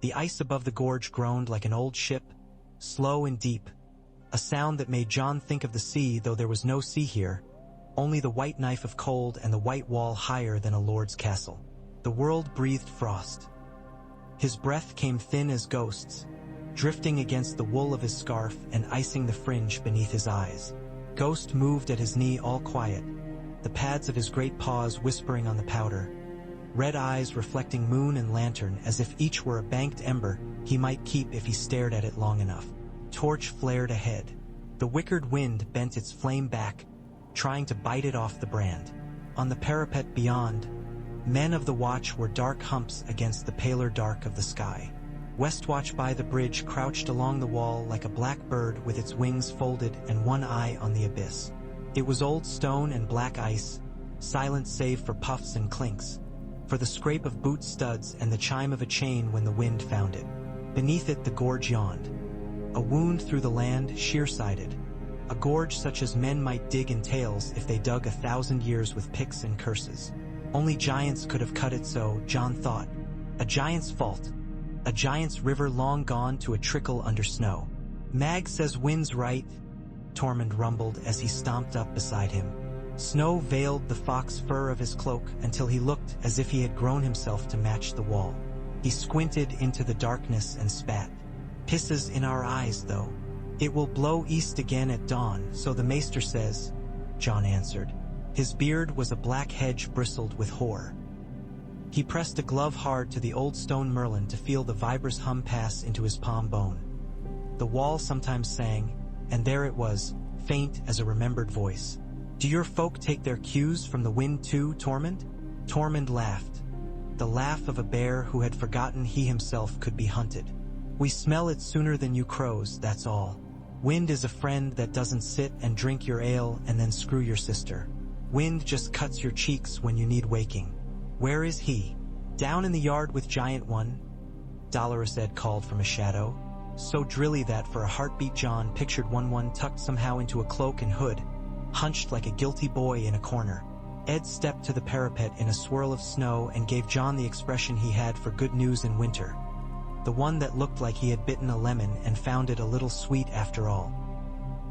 The ice above the gorge groaned like an old ship, slow and deep, a sound that made John think of the sea, though there was no sea here, only the white knife of cold and the white wall higher than a lord's castle. The world breathed frost. His breath came thin as ghosts, drifting against the wool of his scarf and icing the fringe beneath his eyes. Ghost moved at his knee, all quiet, the pads of his great paws whispering on the powder, red eyes reflecting moon and lantern as if each were a banked ember he might keep if he stared at it long enough. Torch flared ahead. The wickered wind bent its flame back, trying to bite it off the brand. On the parapet beyond, men of the watch were dark humps against the paler dark of the sky. Westwatch by the bridge crouched along the wall like a black bird with its wings folded and one eye on the abyss. It was old stone and black ice, silent save for puffs and clinks, for the scrape of boot studs and the chime of a chain when the wind found it. Beneath it the gorge yawned. A wound through the land, sheer-sided. A gorge such as men might dig in tales if they dug 1,000 years with picks and curses. Only giants could have cut it so, John thought. A giant's fault. A giant's river long gone to a trickle under snow. Mag says Wind's right, Tormund rumbled as he stomped up beside him. Snow veiled the fox fur of his cloak until he looked as if he had grown himself to match the wall. He squinted into the darkness and spat. Pisses in our eyes, though. It will blow east again at dawn, so the maester says, John answered. His beard was a black hedge bristled with horror. He pressed a glove hard to the old stone merlin to feel the vibrous hum pass into his palm bone. The wall sometimes sang, and there it was, faint as a remembered voice. Do your folk take their cues from the wind too, Tormund? Tormund laughed. The laugh of a bear who had forgotten he himself could be hunted. We smell it sooner than you crows, that's all. Wind is a friend that doesn't sit and drink your ale and then screw your sister. Wind just cuts your cheeks when you need waking. Where is he? Down in the yard with Giant One, Dolorous Ed called from a shadow. So drilly that for a heartbeat John pictured Wun Wun tucked somehow into a cloak and hood, hunched like a guilty boy in a corner. Ed stepped to the parapet in a swirl of snow and gave John the expression he had for good news in winter. The one that looked like he had bitten a lemon and found it a little sweet after all.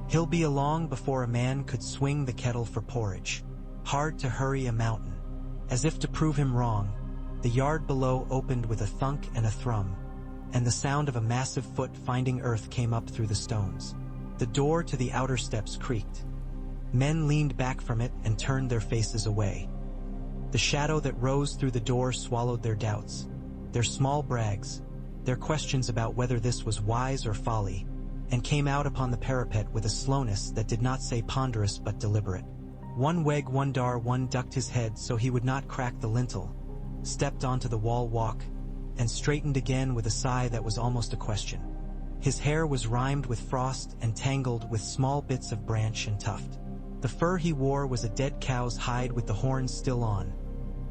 He'll be along before a man could swing the kettle for porridge. Hard to hurry a mountain. As if to prove him wrong, the yard below opened with a thunk and a thrum, and the sound of a massive foot finding earth came up through the stones. The door to the outer steps creaked. Men leaned back from it and turned their faces away. The shadow that rose through the door swallowed their doubts, their small brags, their questions about whether this was wise or folly, and came out upon the parapet with a slowness that did not say ponderous but deliberate. One weg Wundar One ducked his head so he would not crack the lintel, stepped onto the wall walk, and straightened again with a sigh that was almost a question. His hair was rimed with frost and tangled with small bits of branch and tuft. The fur he wore was a dead cow's hide with the horns still on,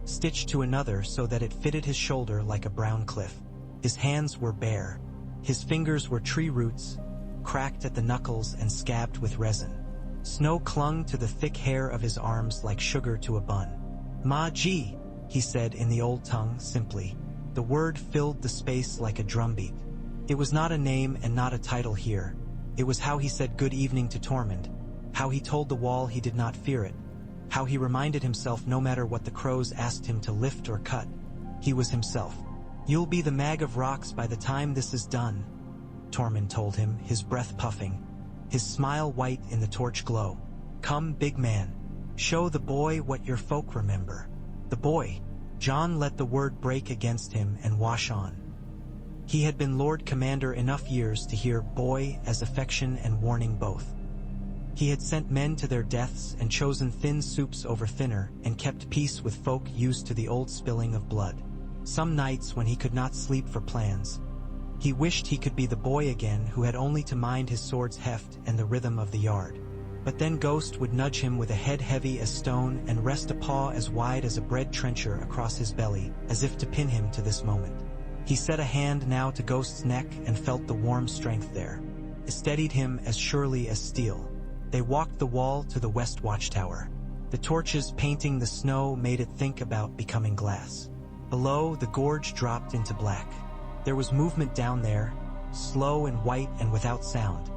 stitched to another so that it fitted his shoulder like a brown cliff. His hands were bare. His fingers were tree roots, cracked at the knuckles and scabbed with resin. Snow clung to the thick hair of his arms like sugar to a bun. Ma-ji, he said in the old tongue, simply. The word filled the space like a drumbeat. It was not a name and not a title here. It was how he said good evening to Tormund, how he told the wall he did not fear it, how he reminded himself no matter what the crows asked him to lift or cut, he was himself. You'll be the mag of rocks by the time this is done, Tormund told him, his breath puffing, his smile white in the torch glow. Come, big man. Show the boy what your folk remember. The boy. John let the word break against him and wash on. He had been Lord Commander enough years to hear boy as affection and warning both. He had sent men to their deaths and chosen thin soups over thinner and kept peace with folk used to the old spilling of blood. Some nights when he could not sleep for plans, he wished he could be the boy again who had only to mind his sword's heft and the rhythm of the yard. But then Ghost would nudge him with a head heavy as stone and rest a paw as wide as a bread trencher across his belly, as if to pin him to this moment. He set a hand now to Ghost's neck and felt the warm strength there. It steadied him as surely as steel. They walked the wall to the west watchtower. The torches painting the snow made it think about becoming glass. Below, the gorge dropped into black. There was movement down there, slow and white and without sound.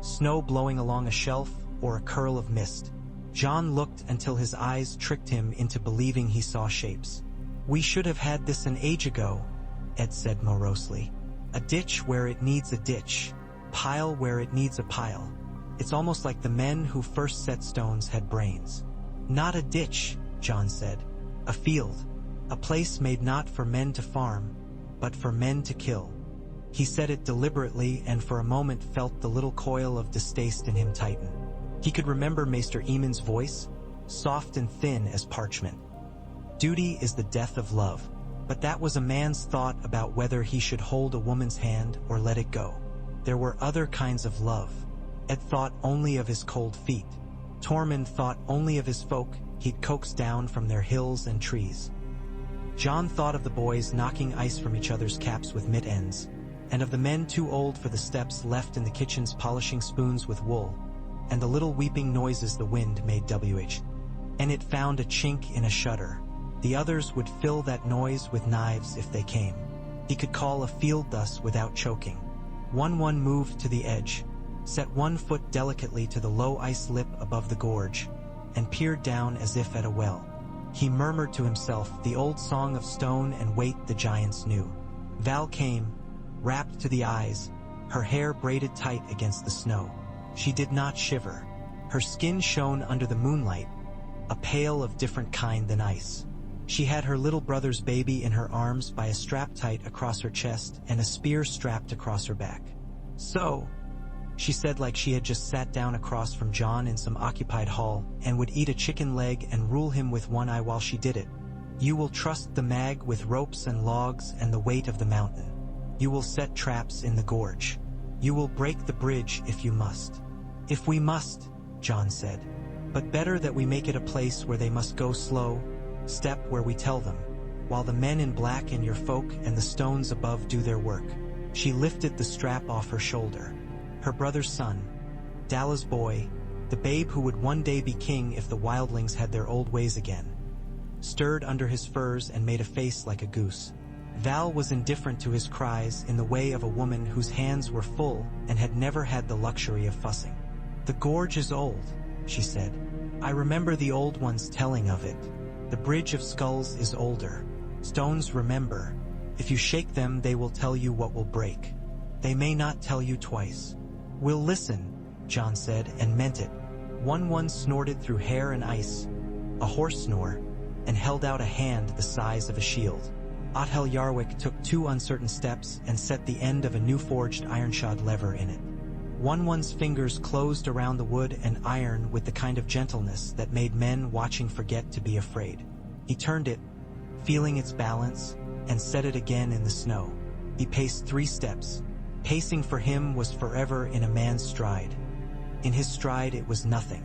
Snow blowing along a shelf or a curl of mist. John looked until his eyes tricked him into believing he saw shapes. "We should have had this an age ago," Ed said morosely. "A ditch where it needs a ditch. Pile where it needs a pile. It's almost like the men who first set stones had brains." "Not a ditch," John said. "A field. A place made not for men to farm, but for men to kill." He said it deliberately and for a moment felt the little coil of distaste in him tighten. He could remember Maester Eamon's voice, soft and thin as parchment. "Duty is the death of love." But that was a man's thought about whether he should hold a woman's hand or let it go. There were other kinds of love. Ed thought only of his cold feet. Tormund thought only of his folk he'd coaxed down from their hills and trees. John thought of the boys knocking ice from each other's caps with mitt ends, and of the men too old for the steps left in the kitchens polishing spoons with wool, and the little weeping noises the wind made and it found a chink in a shutter. The others would fill that noise with knives if they came. He could call a field thus without choking. Wun Wun moved to the edge, set one foot delicately to the low ice lip above the gorge, and peered down as if at a well. He murmured to himself the old song of stone and weight the giants knew. Val came, wrapped to the eyes, her hair braided tight against the snow. She did not shiver. Her skin shone under the moonlight, a pale of different kind than ice. She had her little brother's baby in her arms by a strap tight across her chest and a spear strapped across her back. "So," she said like she had just sat down across from John in some occupied hall and would eat a chicken leg and rule him with one eye while she did it, "you will trust the mag with ropes and logs and the weight of the mountain. You will set traps in the gorge. You will break the bridge if you must." "If we must," John said. "But better that we make it a place where they must go slow, step where we tell them, while the men in black and your folk and the stones above do their work." She lifted the strap off her shoulder. Her brother's son, Dala's boy, the babe who would one day be king if the wildlings had their old ways again, stirred under his furs and made a face like a goose. Val was indifferent to his cries in the way of a woman whose hands were full and had never had the luxury of fussing. "The gorge is old," she said. "I remember the old ones telling of it. The Bridge of Skulls is older. Stones remember. If you shake them, they will tell you what will break. They may not tell you twice." "We'll listen," John said, and meant it. Wun Wun snorted through hair and ice, a horse snore, and held out a hand the size of a shield. Othel Yarwick took 2 uncertain steps and set the end of a new-forged iron-shod lever in it. Wun Wun's fingers closed around the wood and iron with the kind of gentleness that made men watching forget to be afraid. He turned it, feeling its balance, and set it again in the snow. He paced 3 steps. Pacing for him was forever in a man's stride. In his stride it was nothing.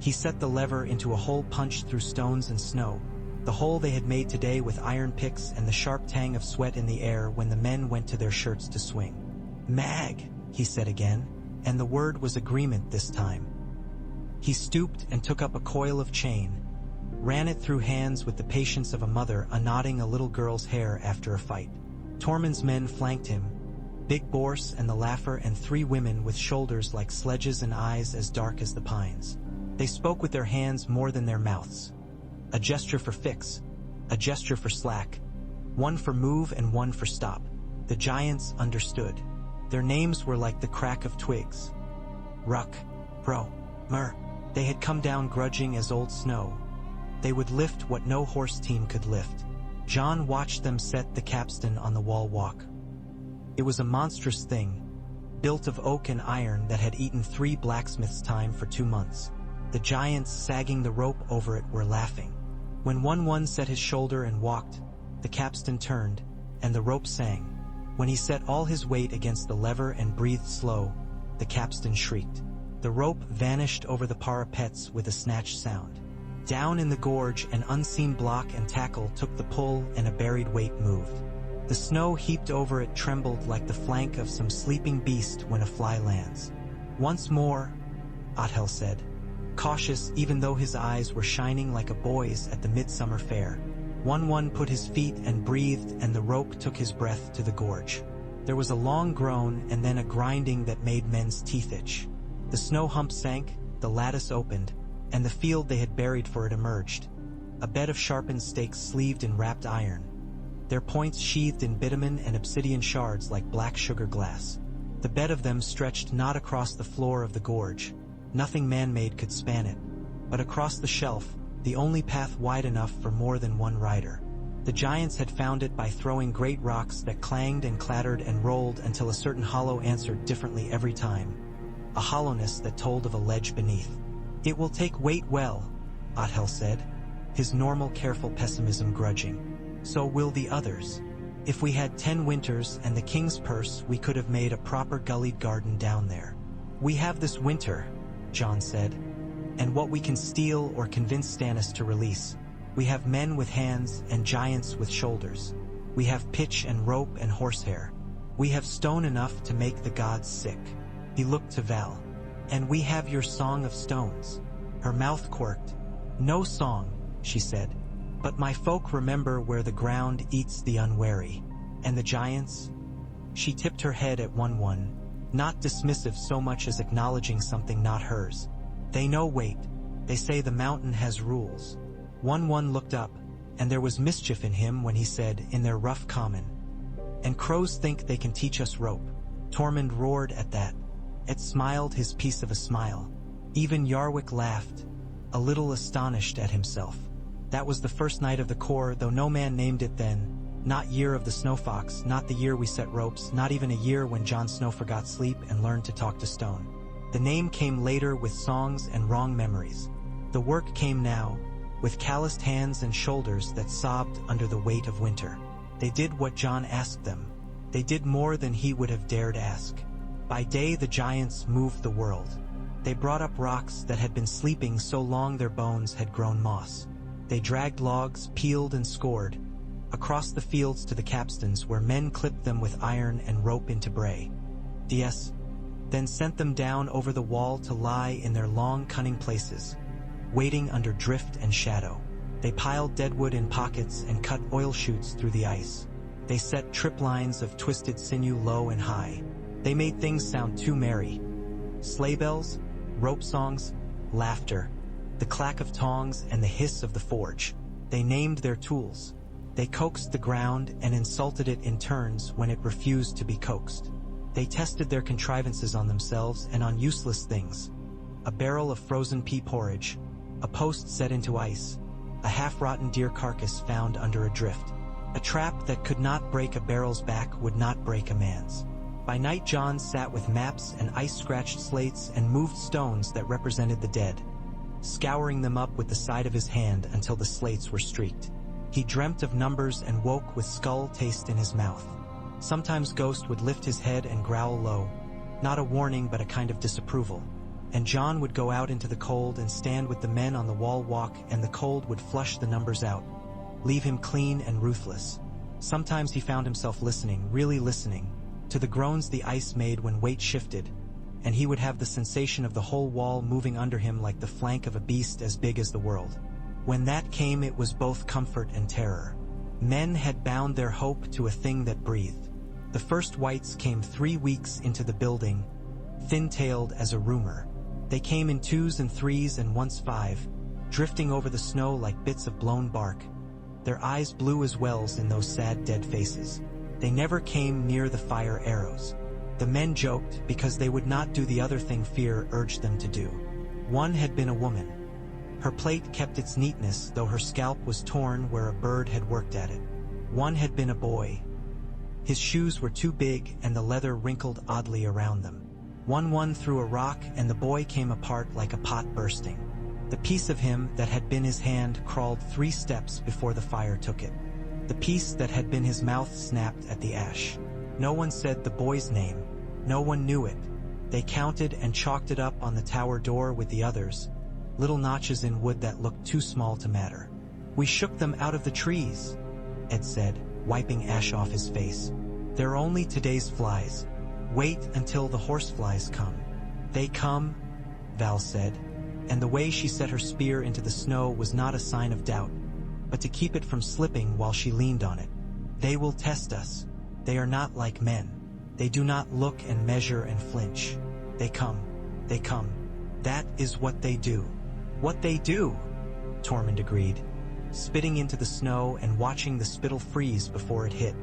He set the lever into a hole punched through stones and snow, the hole they had made today with iron picks and the sharp tang of sweat in the air when the men went to their shirts to swing. "Mag," he said again, and the word was agreement this time. He stooped and took up a coil of chain, ran it through hands with the patience of a mother unknotting a little girl's hair after a fight. Tormund's men flanked him, Big Borse and the Laugher and 3 women with shoulders like sledges and eyes as dark as the pines. They spoke with their hands more than their mouths. A gesture for fix, a gesture for slack, one for move and one for stop. The giants understood. Their names were like the crack of twigs. Ruck, Bro, Mur. They had come down grudging as old snow. They would lift what no horse team could lift. John watched them set the capstan on the wall walk. It was a monstrous thing, built of oak and iron that had eaten 3 blacksmiths' time for 2 months. The giants sagging the rope over it were laughing. When Wun Wun set his shoulder and walked, the capstan turned, and the rope sang. When he set all his weight against the lever and breathed slow, the capstan shrieked. The rope vanished over the parapets with a snatched sound. Down in the gorge, an unseen block and tackle took the pull and a buried weight moved. The snow heaped over it trembled like the flank of some sleeping beast when a fly lands. "Once more," Othel said, cautious even though his eyes were shining like a boy's at the midsummer fair. Wun Wun put his feet and breathed, and the rope took his breath to the gorge. There was a long groan and then a grinding that made men's teeth itch. The snow hump sank, the lattice opened, and the field they had buried for it emerged. A bed of sharpened stakes sleeved in wrapped iron, their points sheathed in bitumen and obsidian shards like black sugar glass. The bed of them stretched not across the floor of the gorge, nothing man-made could span it, but across the shelf, the only path wide enough for more than one rider. The giants had found it by throwing great rocks that clanged and clattered and rolled until a certain hollow answered differently every time, a hollowness that told of a ledge beneath. "It will take weight well," Othel said, his normal careful pessimism grudging. "So will the others. If we had 10 winters and the king's purse, we could have made a proper gullied garden down there. We have this winter," Jon said, "and what we can steal or convince Stannis to release. We have men with hands and giants with shoulders. We have pitch and rope and horsehair. We have stone enough to make the gods sick." He looked to Val. "And we have your song of stones." Her mouth quirked. "No song," she said, "but my folk remember where the ground eats the unwary. And the giants?" She tipped her head at Wun Wun, not dismissive so much as acknowledging something not hers. "They know weight. They say the mountain has rules." Wun Wun looked up, and there was mischief in him when he said, in their rough common, "And crows think they can teach us rope." Tormund roared at that. It smiled his piece of a smile. Even Yarwick laughed, a little astonished at himself. That was the first night of the Corps, though no man named it then. Not year of the snowfox, not the year we set ropes, not even a year when Jon Snow forgot sleep and learned to talk to stone. The name came later with songs and wrong memories. The work came now, with calloused hands and shoulders that sobbed under the weight of winter. They did what Jon asked them. They did more than he would have dared ask. By day the giants moved the world. They brought up rocks that had been sleeping so long their bones had grown moss. They dragged logs, peeled and scored, across the fields to the capstans where men clipped them with iron and rope into bray. Yes, then sent them down over the wall to lie in their long cunning places, waiting under drift and shadow. They piled deadwood in pockets and cut oil shoots through the ice. They set trip lines of twisted sinew low and high. They made things sound too merry. Sleigh bells, rope songs, laughter, the clack of tongs and the hiss of the forge. They named their tools. They coaxed the ground and insulted it in turns when it refused to be coaxed. They tested their contrivances on themselves and on useless things. A barrel of frozen pea porridge, a post set into ice, a half-rotten deer carcass found under a drift. A trap that could not break a barrel's back would not break a man's. By night Jon sat with maps and ice-scratched slates and moved stones that represented the dead, scouring them up with the side of his hand until the slates were streaked. He dreamt of numbers and woke with skull taste in his mouth. Sometimes Ghost would lift his head and growl low, not a warning but a kind of disapproval. And Jon would go out into the cold and stand with the men on the wall walk, and the cold would flush the numbers out, leave him clean and ruthless. Sometimes he found himself listening, really listening, to the groans the ice made when weight shifted, and he would have the sensation of the whole wall moving under him like the flank of a beast as big as the world. When that came, it was both comfort and terror. Men had bound their hope to a thing that breathed. The first whites came 3 weeks into the building, thin-tailed as a rumor. They came in 2s and 3s and once 5, drifting over the snow like bits of blown bark, their eyes blue as wells in those sad dead faces. They never came near the fire arrows. The men joked because they would not do the other thing fear urged them to do. One had been a woman. Her plate kept its neatness, though her scalp was torn where a bird had worked at it. One had been a boy. His shoes were too big and the leather wrinkled oddly around them. Wun Wun threw a rock and the boy came apart like a pot bursting. The piece of him that had been his hand crawled 3 steps before the fire took it. The piece that had been his mouth snapped at the ash. No one said the boy's name. No one knew it. They counted and chalked it up on the tower door with the others, little notches in wood that looked too small to matter. "We shook them out of the trees," Ed said, wiping ash off his face. "They're only today's flies. Wait until the horseflies come." "They come," Val said, and the way she set her spear into the snow was not a sign of doubt, but to keep it from slipping while she leaned on it. They will test us. They are not like men. They do not look and measure and flinch. They come. They come. That is what they do. What they do, Tormund agreed, spitting into the snow and watching the spittle freeze before it hit.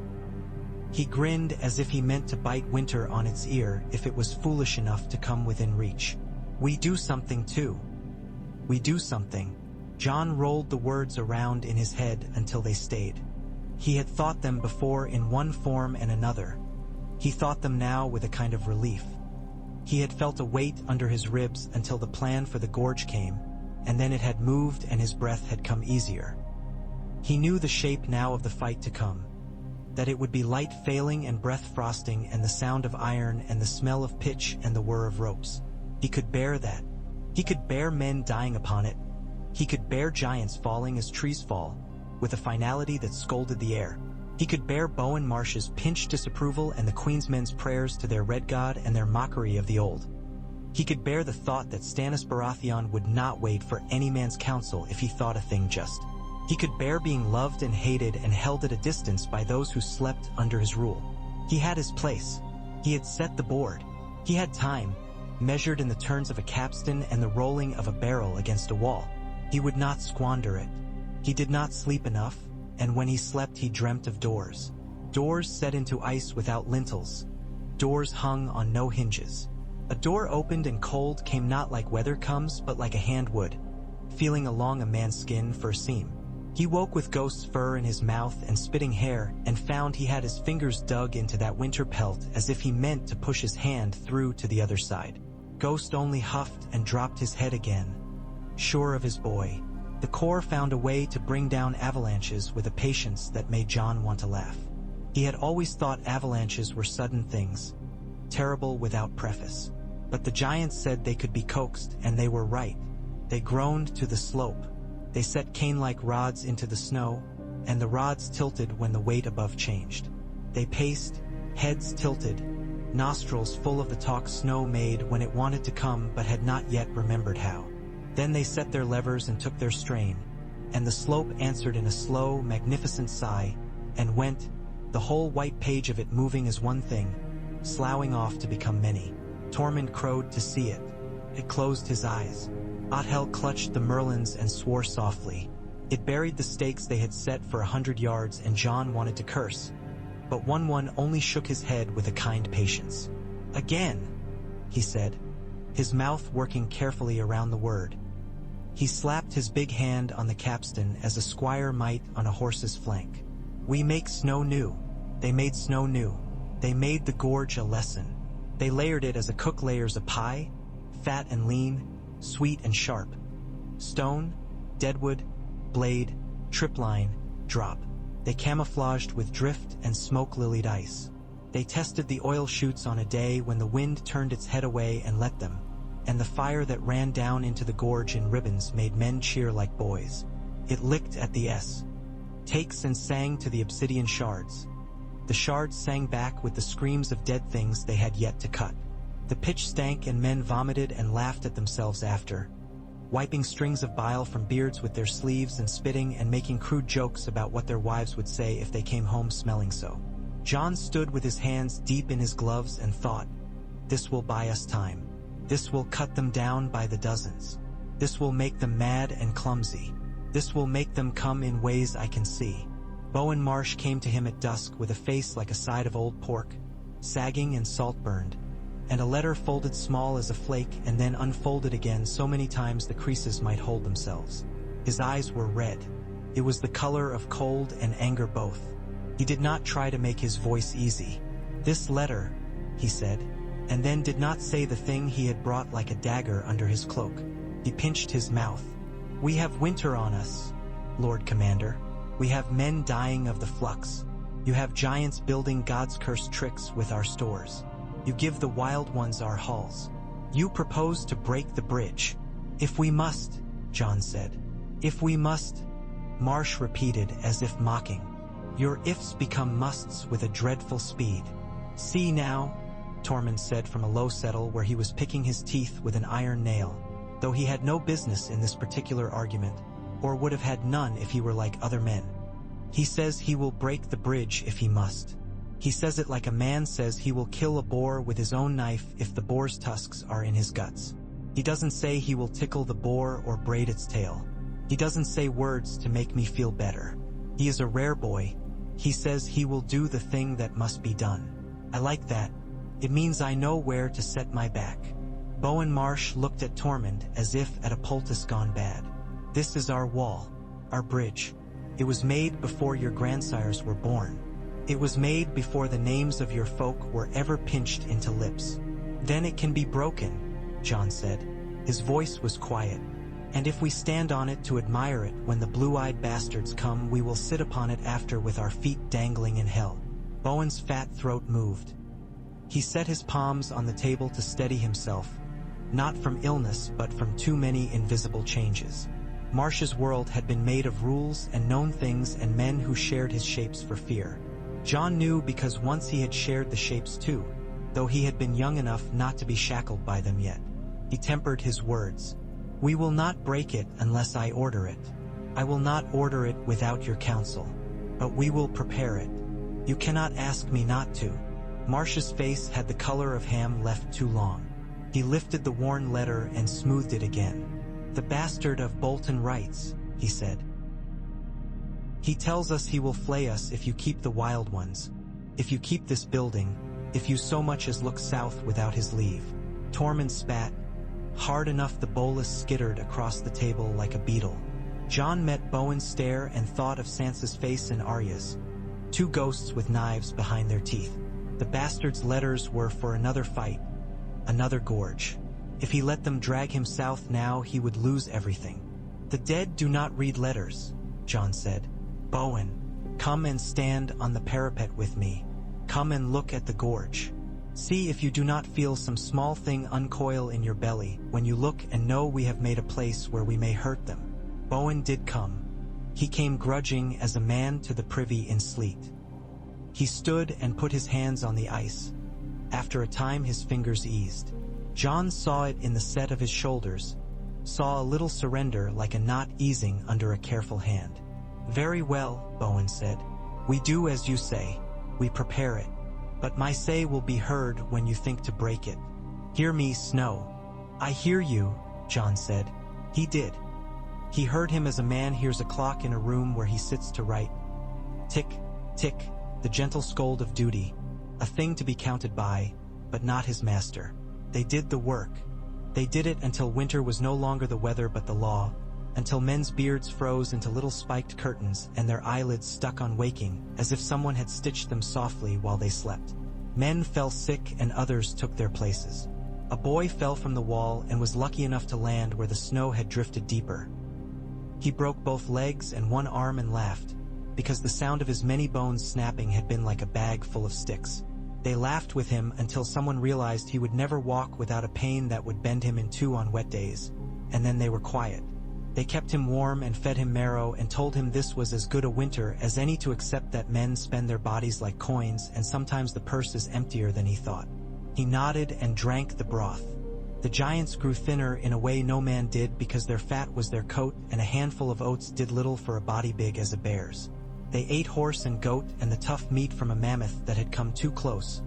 He grinned as if he meant to bite winter on its ear if it was foolish enough to come within reach. We do something too. We do something. Jon rolled the words around in his head until they stayed. He had thought them before in one form and another. He thought them now with a kind of relief. He had felt a weight under his ribs until the plan for the gorge came, and then it had moved and his breath had come easier. He knew the shape now of the fight to come, that it would be light failing and breath frosting and the sound of iron and the smell of pitch and the whir of ropes. He could bear that. He could bear men dying upon it. He could bear giants falling as trees fall, with a finality that scolded the air. He could bear Bowen Marsh's pinched disapproval and the Queen's men's prayers to their red god and their mockery of the old. He could bear the thought that Stannis Baratheon would not wait for any man's counsel if he thought a thing just. He could bear being loved and hated and held at a distance by those who slept under his rule. He had his place. He had set the board. He had time, measured in the turns of a capstan and the rolling of a barrel against a wall. He would not squander it. He did not sleep enough, and when he slept he dreamt of doors. Doors set into ice without lintels. Doors hung on no hinges. A door opened and cold came not like weather comes, but like a hand would, feeling along a man's skin for a seam. He woke with ghost's fur in his mouth and spitting hair, and found he had his fingers dug into that winter pelt as if he meant to push his hand through to the other side. Ghost only huffed and dropped his head again, sure of his boy. The core found a way to bring down avalanches with a patience that made Jon want to laugh. He had always thought avalanches were sudden things, terrible without preface. But the giants said they could be coaxed, and they were right. They groaned to the slope. They set cane-like rods into the snow, and the rods tilted when the weight above changed. They paced, heads tilted, nostrils full of the talk snow made when it wanted to come but had not yet remembered how. Then they set their levers and took their strain, and the slope answered in a slow, magnificent sigh, and went, the whole white page of it moving as one thing, sloughing off to become many. Tormund crowed to see it. It closed his eyes. Othel clutched the merlins and swore softly. It buried the stakes they had set for 100 yards, and Jon wanted to curse. But Wun Wun only shook his head with a kind patience. Again, he said, his mouth working carefully around the word. He slapped his big hand on the capstan as a squire might on a horse's flank. We make snow new. They made snow new. They made the gorge a lesson. They layered it as a cook layers a pie, fat and lean, sweet and sharp. Stone, deadwood, blade, tripline, drop. They camouflaged with drift and smoke-lilied ice. They tested the oil chutes on a day when the wind turned its head away and let them, and the fire that ran down into the gorge in ribbons made men cheer like boys. It licked at the takes and sang to the obsidian shards. The shards sang back with the screams of dead things they had yet to cut. The pitch stank and men vomited and laughed at themselves after, wiping strings of bile from beards with their sleeves and spitting and making crude jokes about what their wives would say if they came home smelling so. Jon stood with his hands deep in his gloves and thought, this will buy us time. This will cut them down by the dozens. This will make them mad and clumsy. This will make them come in ways I can see. Bowen Marsh came to him at dusk with a face like a side of old pork, sagging and salt-burned, and a letter folded small as a flake and then unfolded again so many times the creases might hold themselves. His eyes were red. It was the color of cold and anger both. He did not try to make his voice easy. This letter, he said, and then did not say the thing he had brought like a dagger under his cloak. He pinched his mouth. We have winter on us, Lord Commander. We have men dying of the flux. You have giants building God's cursed tricks with our stores. You give the wild ones our halls. You propose to break the bridge. If we must, Jon said. If we must, Marsh repeated as if mocking. Your ifs become musts with a dreadful speed. See now, Tormund said from a low settle where he was picking his teeth with an iron nail, though he had no business in this particular argument. or would have had none if he were like other men. He says he will break the bridge if he must. He says it like a man says he will kill a boar with his own knife if the boar's tusks are in his guts. He doesn't say he will tickle the boar or braid its tail. He doesn't say words to make me feel better. He is a rare boy. He says he will do the thing that must be done. I like that. It means I know where to set my back. Bowen Marsh looked at Tormund as if at a poultice gone bad. This is our wall, our bridge. It was made before your grandsires were born. It was made before the names of your folk were ever pinched into lips. Then it can be broken, Jon said. His voice was quiet. And if we stand on it to admire it when the blue-eyed bastards come, we will sit upon it after with our feet dangling in hell. Bowen's fat throat moved. He set his palms on the table to steady himself, not from illness but from too many invisible changes. Marsh's world had been made of rules and known things and men who shared his shapes for fear. Jon knew because once he had shared the shapes too, though he had been young enough not to be shackled by them yet. He tempered his words. We will not break it unless I order it. I will not order it without your counsel. But we will prepare it. You cannot ask me not to. Marsh's face had the color of ham left too long. He lifted the worn letter and smoothed it again. The bastard of Bolton writes, he said. He tells us he will flay us if you keep the wild ones, if you keep this building, if you so much as look south without his leave. Tormund spat. Hard enough the bolus skittered across the table like a beetle. Jon met Bowen's stare and thought of Sansa's face and Arya's. Two ghosts with knives behind their teeth. The bastard's letters were for another fight, another gorge. If he let them drag him south now, he would lose everything. The dead do not read letters, Jon said. Bowen, come and stand on the parapet with me. Come and look at the gorge. See if you do not feel some small thing uncoil in your belly when you look and know we have made a place where we may hurt them. Bowen did come. He came grudging as a man to the privy in sleet. He stood and put his hands on the ice. After a time his fingers eased. Jon saw it in the set of his shoulders, saw a little surrender like a knot easing under a careful hand. Very well, Bowen said. We do as you say. We prepare it. But my say will be heard when you think to break it. Hear me, Snow. I hear you, Jon said. He did. He heard him as a man hears a clock in a room where he sits to write. Tick, tick, the gentle scold of duty, a thing to be counted by, but not his master. They did the work. They did it until winter was no longer the weather but the law, until men's beards froze into little spiked curtains and their eyelids stuck on waking, as if someone had stitched them softly while they slept. Men fell sick and others took their places. A boy fell from the wall and was lucky enough to land where the snow had drifted deeper. He broke both legs and one arm and laughed, because the sound of his many bones snapping had been like a bag full of sticks. They laughed with him until someone realized he would never walk without a pain that would bend him in two on wet days, and then they were quiet. They kept him warm and fed him marrow and told him this was as good a winter as any to accept that men spend their bodies like coins and sometimes the purse is emptier than he thought. He nodded and drank the broth. The giants grew thinner in a way no man did because their fat was their coat and a handful of oats did little for a body big as a bear's. They ate horse and goat and the tough meat from a mammoth that had come too close.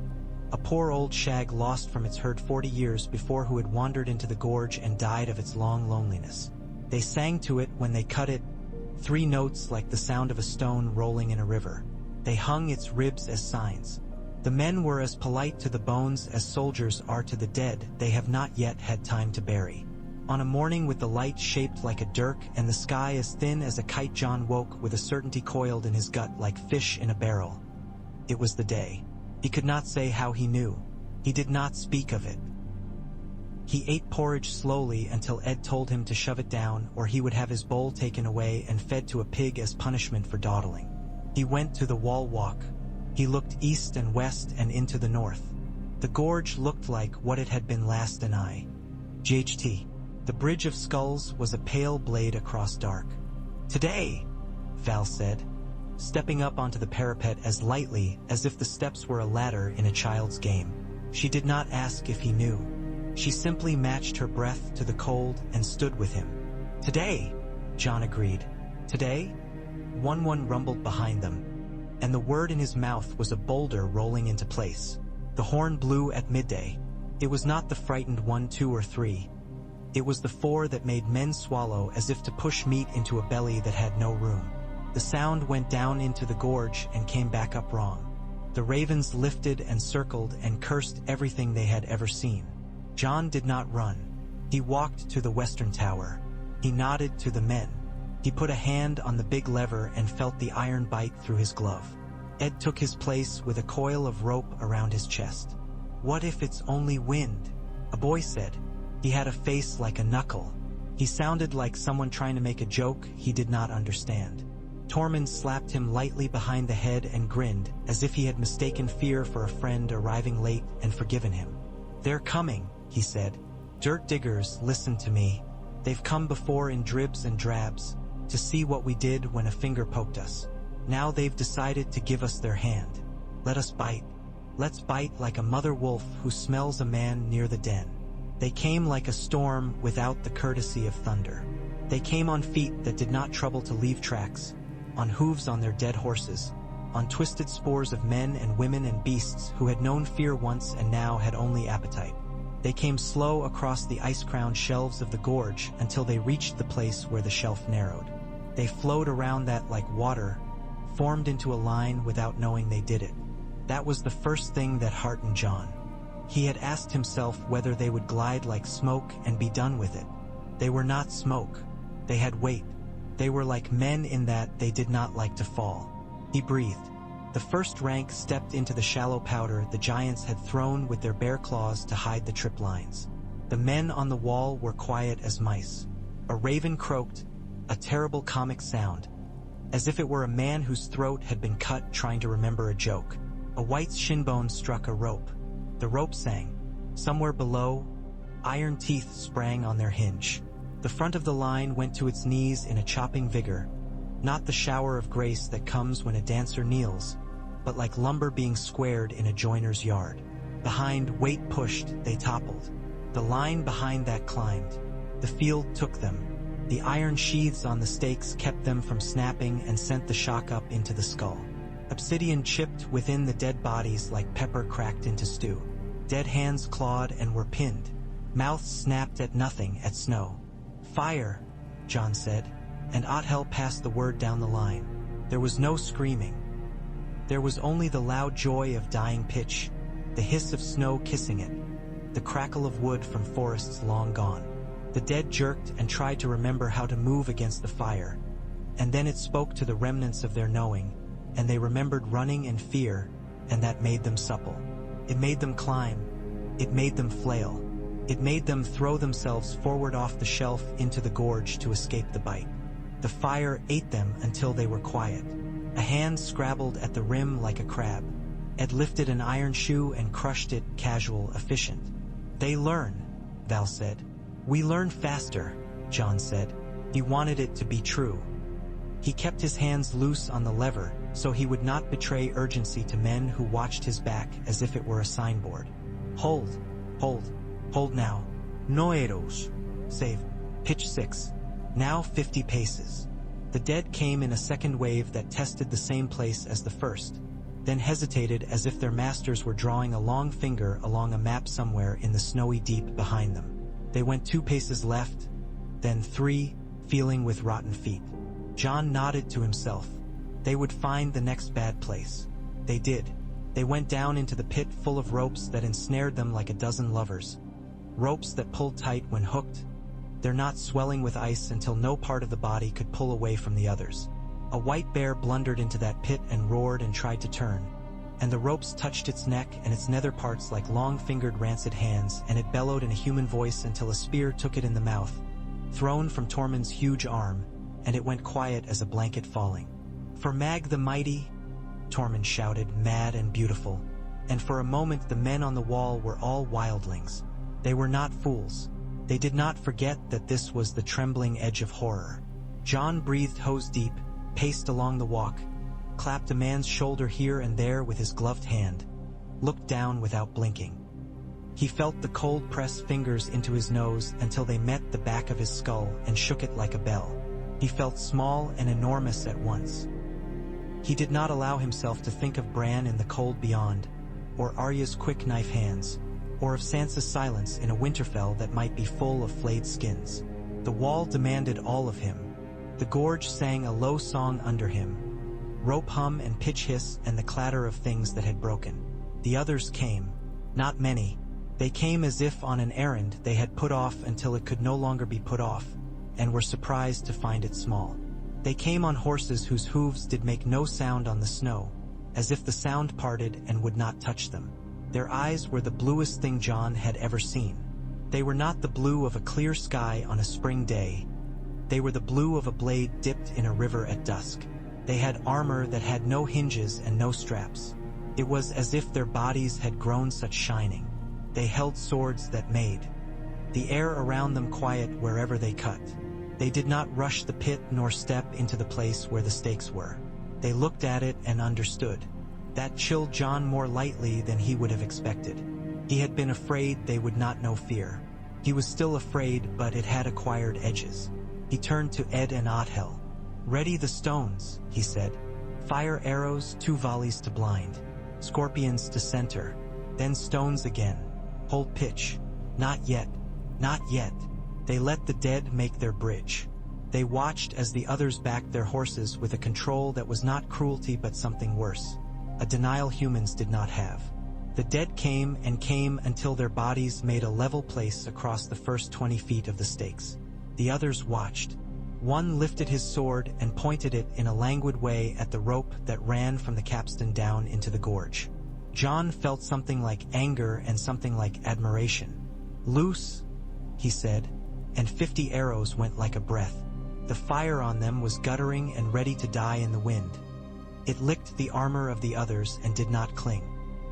A poor old shag lost from its herd 40 years before who had wandered into the gorge and died of its long loneliness. They sang to it when they cut it, 3 notes like the sound of a stone rolling in a river. They hung its ribs as signs. The men were as polite to the bones as soldiers are to the dead they have not yet had time to bury. On a morning with the light shaped like a dirk and the sky as thin as a kite, Jon woke with a certainty coiled in his gut like fish in a barrel. It was the day. He could not say how he knew. He did not speak of it. He ate porridge slowly until Ed told him to shove it down or he would have his bowl taken away and fed to a pig as punishment for dawdling. He went to the wall walk. He looked east and west and into the north. The gorge looked like what it had been last an eye. GHT. The Bridge of Skulls was a pale blade across dark. Today, Val said, stepping up onto the parapet as lightly as if the steps were a ladder in a child's game. She did not ask if he knew. She simply matched her breath to the cold and stood with him. Today, John agreed. Today? Wun Wun rumbled behind them, and the word in his mouth was a boulder rolling into place. The horn blew at midday. It was not the frightened 1, 2, or 3. It was the 4 that made men swallow as if to push meat into a belly that had no room. The sound went down into the gorge and came back up wrong. The ravens lifted and circled and cursed everything they had ever seen. John did not run. He walked to the western tower. He nodded to the men. He put a hand on the big lever and felt the iron bite through his glove. Ed took his place with a coil of rope around his chest. "What if it's only wind?" a boy said. He had a face like a knuckle. He sounded like someone trying to make a joke he did not understand. Tormund slapped him lightly behind the head and grinned, as if he had mistaken fear for a friend arriving late and forgiven him. "They're coming," he said. "Dirt diggers, listen to me. They've come before in dribs and drabs, to see what we did when a finger poked us. Now they've decided to give us their hand. Let us bite. Let's bite like a mother wolf who smells a man near the den." They came like a storm without the courtesy of thunder. They came on feet that did not trouble to leave tracks, on hooves on their dead horses, on twisted spores of men and women and beasts who had known fear once and now had only appetite. They came slow across the ice-crowned shelves of the gorge until they reached the place where the shelf narrowed. They flowed around that like water, formed into a line without knowing they did it. That was the first thing that heartened John. He had asked himself whether they would glide like smoke and be done with it. They were not smoke. They had weight. They were like men in that they did not like to fall. He breathed. The first rank stepped into the shallow powder the giants had thrown with their bare claws to hide the trip lines. The men on the wall were quiet as mice. A raven croaked, a terrible comic sound, as if it were a man whose throat had been cut trying to remember a joke. A white shinbone struck a rope. The rope sang. Somewhere below, iron teeth sprang on their hinge. The front of the line went to its knees in a chopping vigor, not the shower of grace that comes when a dancer kneels, but like lumber being squared in a joiner's yard. Behind, weight pushed, they toppled. The line behind that climbed. The field took them. The iron sheaths on the stakes kept them from snapping and sent the shock up into the skull. Obsidian chipped within the dead bodies like pepper cracked into stew. Dead hands clawed and were pinned. Mouths snapped at nothing, at snow. "Fire," John said, and Othel passed the word down the line. There was no screaming. There was only the loud joy of dying pitch, the hiss of snow kissing it, the crackle of wood from forests long gone. The dead jerked and tried to remember how to move against the fire, and then it spoke to the remnants of their knowing, and they remembered running in fear, and that made them supple. It made them climb. It made them flail. It made them throw themselves forward off the shelf into the gorge to escape the bite. The fire ate them until they were quiet. A hand scrabbled at the rim like a crab. Ed lifted an iron shoe and crushed it, casual, efficient. "They learn," Val said. "We learn faster," John said. He wanted it to be true. He kept his hands loose on the lever so he would not betray urgency to men who watched his back as if it were a signboard. "Hold, hold, hold now. Noeros. Save. Pitch 6. Now 50 paces." The dead came in a second wave that tested the same place as the first, then hesitated as if their masters were drawing a long finger along a map somewhere in the snowy deep behind them. They went 2 paces left, then 3, feeling with rotten feet. John nodded to himself. They would find the next bad place. They did. They went down into the pit full of ropes that ensnared them like a dozen lovers. Ropes that pulled tight when hooked, their knots swelling with ice until no part of the body could pull away from the others. A white bear blundered into that pit and roared and tried to turn, and the ropes touched its neck and its nether parts like long-fingered rancid hands, and it bellowed in a human voice until a spear took it in the mouth, thrown from Tormund's huge arm, and it went quiet as a blanket falling. "For Mag the Mighty," Tormund shouted, mad and beautiful, and for a moment the men on the wall were all wildlings. They were not fools. They did not forget that this was the trembling edge of horror. John breathed hose deep, paced along the walk, clapped a man's shoulder here and there with his gloved hand, looked down without blinking. He felt the cold press fingers into his nose until they met the back of his skull and shook it like a bell. He felt small and enormous at once. He did not allow himself to think of Bran in the cold beyond, or Arya's quick knife hands, or of Sansa's silence in a Winterfell that might be full of flayed skins. The wall demanded all of him. The gorge sang a low song under him, rope hum and pitch hiss and the clatter of things that had broken. The others came. Not many. They came as if on an errand they had put off until it could no longer be put off, and were surprised to find it small. They came on horses whose hooves did make no sound on the snow, as if the sound parted and would not touch them. Their eyes were the bluest thing Jon had ever seen. They were not the blue of a clear sky on a spring day. They were the blue of a blade dipped in a river at dusk. They had armor that had no hinges and no straps. It was as if their bodies had grown such shining. They held swords that made the air around them quiet wherever they cut. They did not rush the pit nor step into the place where the stakes were. They looked at it and understood. That chilled Jon more lightly than he would have expected. He had been afraid they would not know fear. He was still afraid, but it had acquired edges. He turned to Ed and Othel. "Ready the stones," he said. "Fire arrows, 2 volleys to blind. Scorpions to center. Then stones again. Hold pitch. Not yet. Not yet." They let the dead make their bridge. They watched as the others backed their horses with a control that was not cruelty but something worse. A denial humans did not have. The dead came and came until their bodies made a level place across the first 20 feet of the stakes. The others watched. One lifted his sword and pointed it in a languid way at the rope that ran from the capstan down into the gorge. Jon felt something like anger and something like admiration. "Loose," he said, and 50 arrows went like a breath. The fire on them was guttering and ready to die in the wind. It licked the armor of the others and did not cling.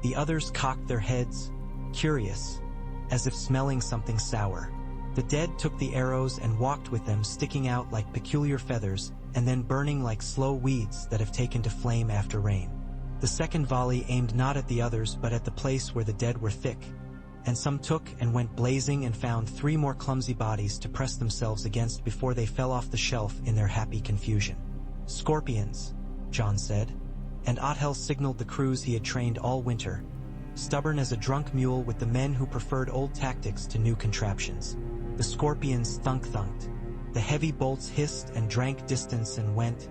The others cocked their heads, curious, as if smelling something sour. The dead took the arrows and walked with them, sticking out like peculiar feathers and then burning like slow weeds that have taken to flame after rain. The second volley aimed not at the others but at the place where the dead were thick, and some took and went blazing and found 3 more clumsy bodies to press themselves against before they fell off the shelf in their happy confusion. "Scorpions," Jon said, and Othel signaled the crews he had trained all winter, stubborn as a drunk mule with the men who preferred old tactics to new contraptions. The scorpions thunk-thunked. The heavy bolts hissed and drank distance and went,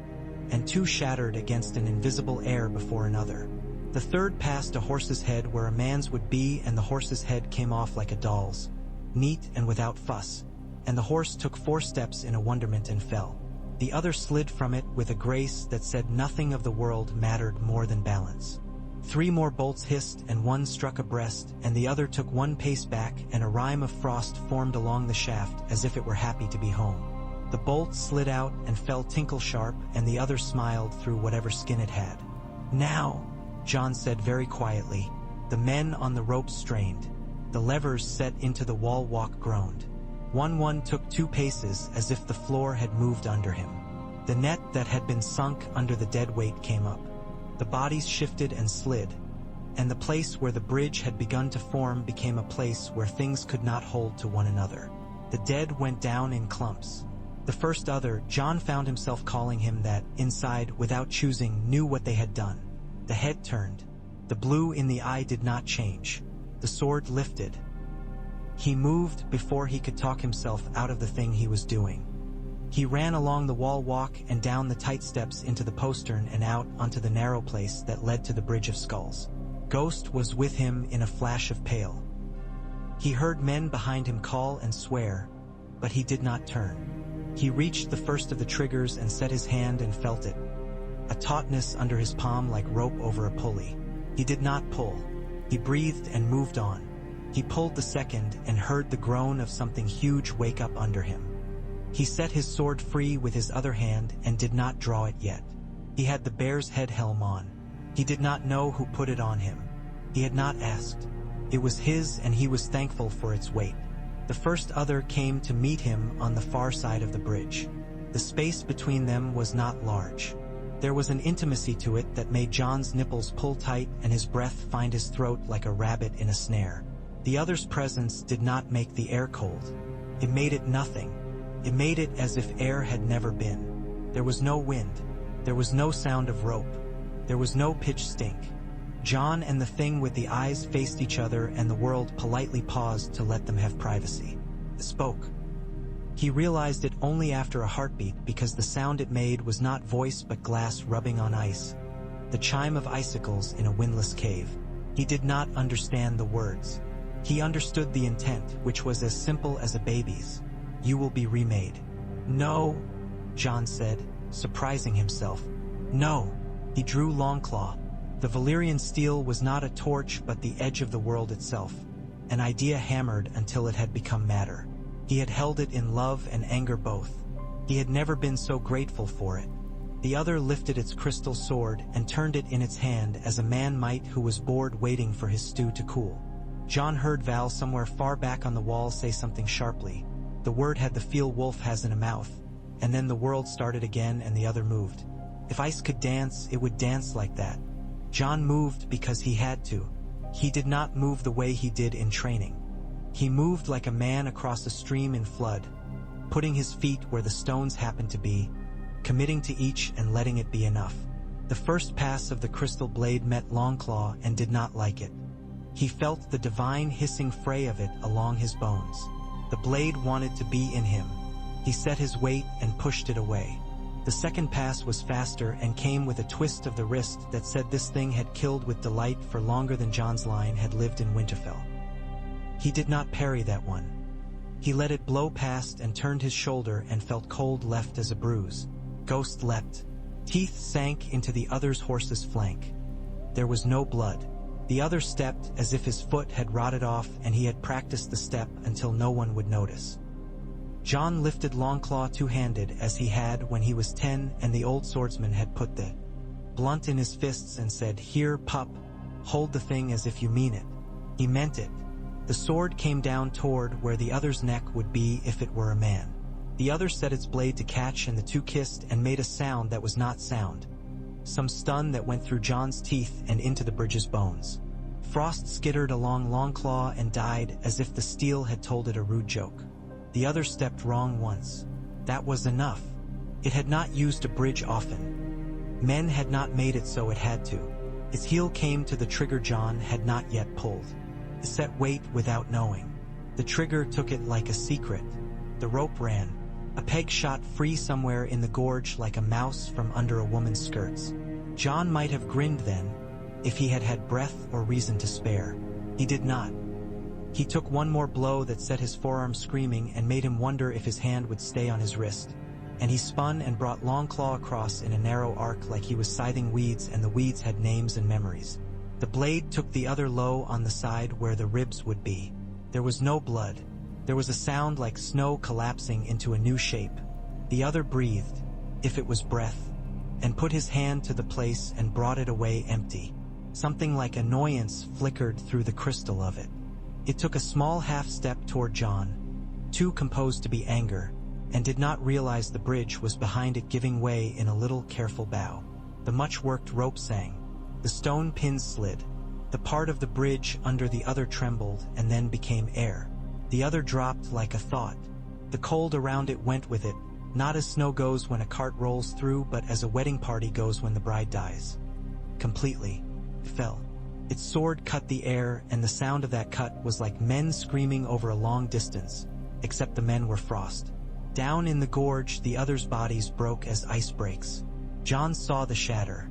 and 2 shattered against an invisible air before another. The third passed a horse's head where a man's would be, and the horse's head came off like a doll's, neat and without fuss, and the horse took 4 steps in a wonderment and fell. The other slid from it with a grace that said nothing of the world mattered more than balance. 3 more bolts hissed and one struck abreast, and the other took 1 pace back, and a rime of frost formed along the shaft as if it were happy to be home. The bolt slid out and fell tinkle-sharp, and the other smiled through whatever skin it had. "Now," Jon said very quietly. The men on the rope strained. The levers set into the wall walk groaned. Wun Wun took 2 paces as if the floor had moved under him. The net that had been sunk under the dead weight came up. The bodies shifted and slid, and the place where the bridge had begun to form became a place where things could not hold to one another. The dead went down in clumps. The first other, Jon found himself calling him that, inside, without choosing, knew what they had done. The head turned. The blue in the eye did not change. The sword lifted. He moved before he could talk himself out of the thing he was doing. He ran along the wall walk and down the tight steps into the postern and out onto the narrow place that led to the Bridge of Skulls. Ghost was with him in a flash of pale. He heard men behind him call and swear, but he did not turn. He reached the first of the triggers and set his hand and felt it, a tautness under his palm like rope over a pulley. He did not pull. He breathed and moved on. He pulled the second and heard the groan of something huge wake up under him. He set his sword free with his other hand and did not draw it yet. He had the bear's head helm on. He did not know who put it on him. He had not asked. It was his, and he was thankful for its weight. The first other came to meet him on the far side of the bridge. The space between them was not large. There was an intimacy to it that made Jon's nipples pull tight and his breath find his throat like a rabbit in a snare. The other's presence did not make the air cold. It made it nothing. It made it as if air had never been. There was no wind. There was no sound of rope. There was no pitch stink. John and the thing with the eyes faced each other, and the world politely paused to let them have privacy. It spoke. He realized it only after a heartbeat, because the sound it made was not voice but glass rubbing on ice, the chime of icicles in a windless cave. He did not understand the words. He understood the intent, which was as simple as a baby's. You will be remade. No, John said, surprising himself. No. He drew Longclaw. The Valyrian steel was not a torch but the edge of the world itself, an idea hammered until it had become matter. He had held it in love and anger both. He had never been so grateful for it. The other lifted its crystal sword and turned it in its hand as a man might who was bored waiting for his stew to cool. John heard Val somewhere far back on the wall say something sharply. The word had the feel wolf has in a mouth, and then the world started again and the other moved. If ice could dance, it would dance like that. John moved because he had to. He did not move the way he did in training. He moved like a man across a stream in flood, putting his feet where the stones happened to be, committing to each and letting it be enough. The first pass of the crystal blade met Longclaw and did not like it. He felt the divine hissing fray of it along his bones. The blade wanted to be in him. He set his weight and pushed it away. The second pass was faster and came with a twist of the wrist that said this thing had killed with delight for longer than John's line had lived in Winterfell. He did not parry that one. He let it blow past and turned his shoulder and felt cold left as a bruise. Ghost leapt. Teeth sank into the other's horse's flank. There was no blood. The other stepped as if his foot had rotted off and he had practiced the step until no one would notice. John lifted Longclaw two-handed as he had when he was 10, and the old swordsman had put the blunt in his fists and said, "Here, pup, hold the thing as if you mean it." He meant it. The sword came down toward where the other's neck would be if it were a man. The other set its blade to catch, and the two kissed and made a sound that was not sound. Some stun that went through John's teeth and into the bridge's bones. Frost skittered along Longclaw and died as if the steel had told it a rude joke. The other stepped wrong once. That was enough. It had not used a bridge often. Men had not made it so it had to. Its heel came to the trigger John had not yet pulled. It set weight without knowing. The trigger took it like a secret. The rope ran. A peg shot free somewhere in the gorge like a mouse from under a woman's skirts. John might have grinned then, if he had had breath or reason to spare. He did not. He took one more blow that set his forearm screaming and made him wonder if his hand would stay on his wrist. And he spun and brought Longclaw across in a narrow arc like he was scything weeds, and the weeds had names and memories. The blade took the other low on the side where the ribs would be. There was no blood. There was a sound like snow collapsing into a new shape. The other breathed, if it was breath, and put his hand to the place and brought it away empty. Something like annoyance flickered through the crystal of it. It took a small half-step toward John, too composed to be anger, and did not realize the bridge was behind it, giving way in a little careful bow. The much-worked rope sang. The stone pins slid. The part of the bridge under the other trembled and then became air. The other dropped like a thought. The cold around it went with it, not as snow goes when a cart rolls through, but as a wedding party goes when the bride dies. Completely. It fell. Its sword cut the air, and the sound of that cut was like men screaming over a long distance, except the men were Frost. Down in the gorge, the others' bodies broke as ice breaks. John saw the shatter.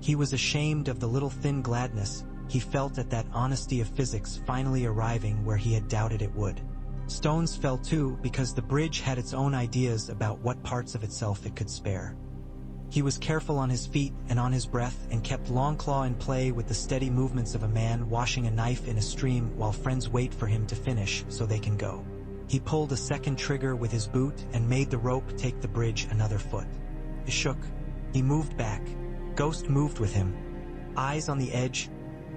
He was ashamed of the little thin gladness he felt at that honesty of physics finally arriving where he had doubted it would. Stones fell too, because the bridge had its own ideas about what parts of itself it could spare. He was careful on his feet and on his breath, and kept Longclaw in play with the steady movements of a man washing a knife in a stream while friends wait for him to finish so they can go. He pulled a second trigger with his boot and made the rope take the bridge another foot. It shook. He moved back. Ghost moved with him. Eyes on the edge,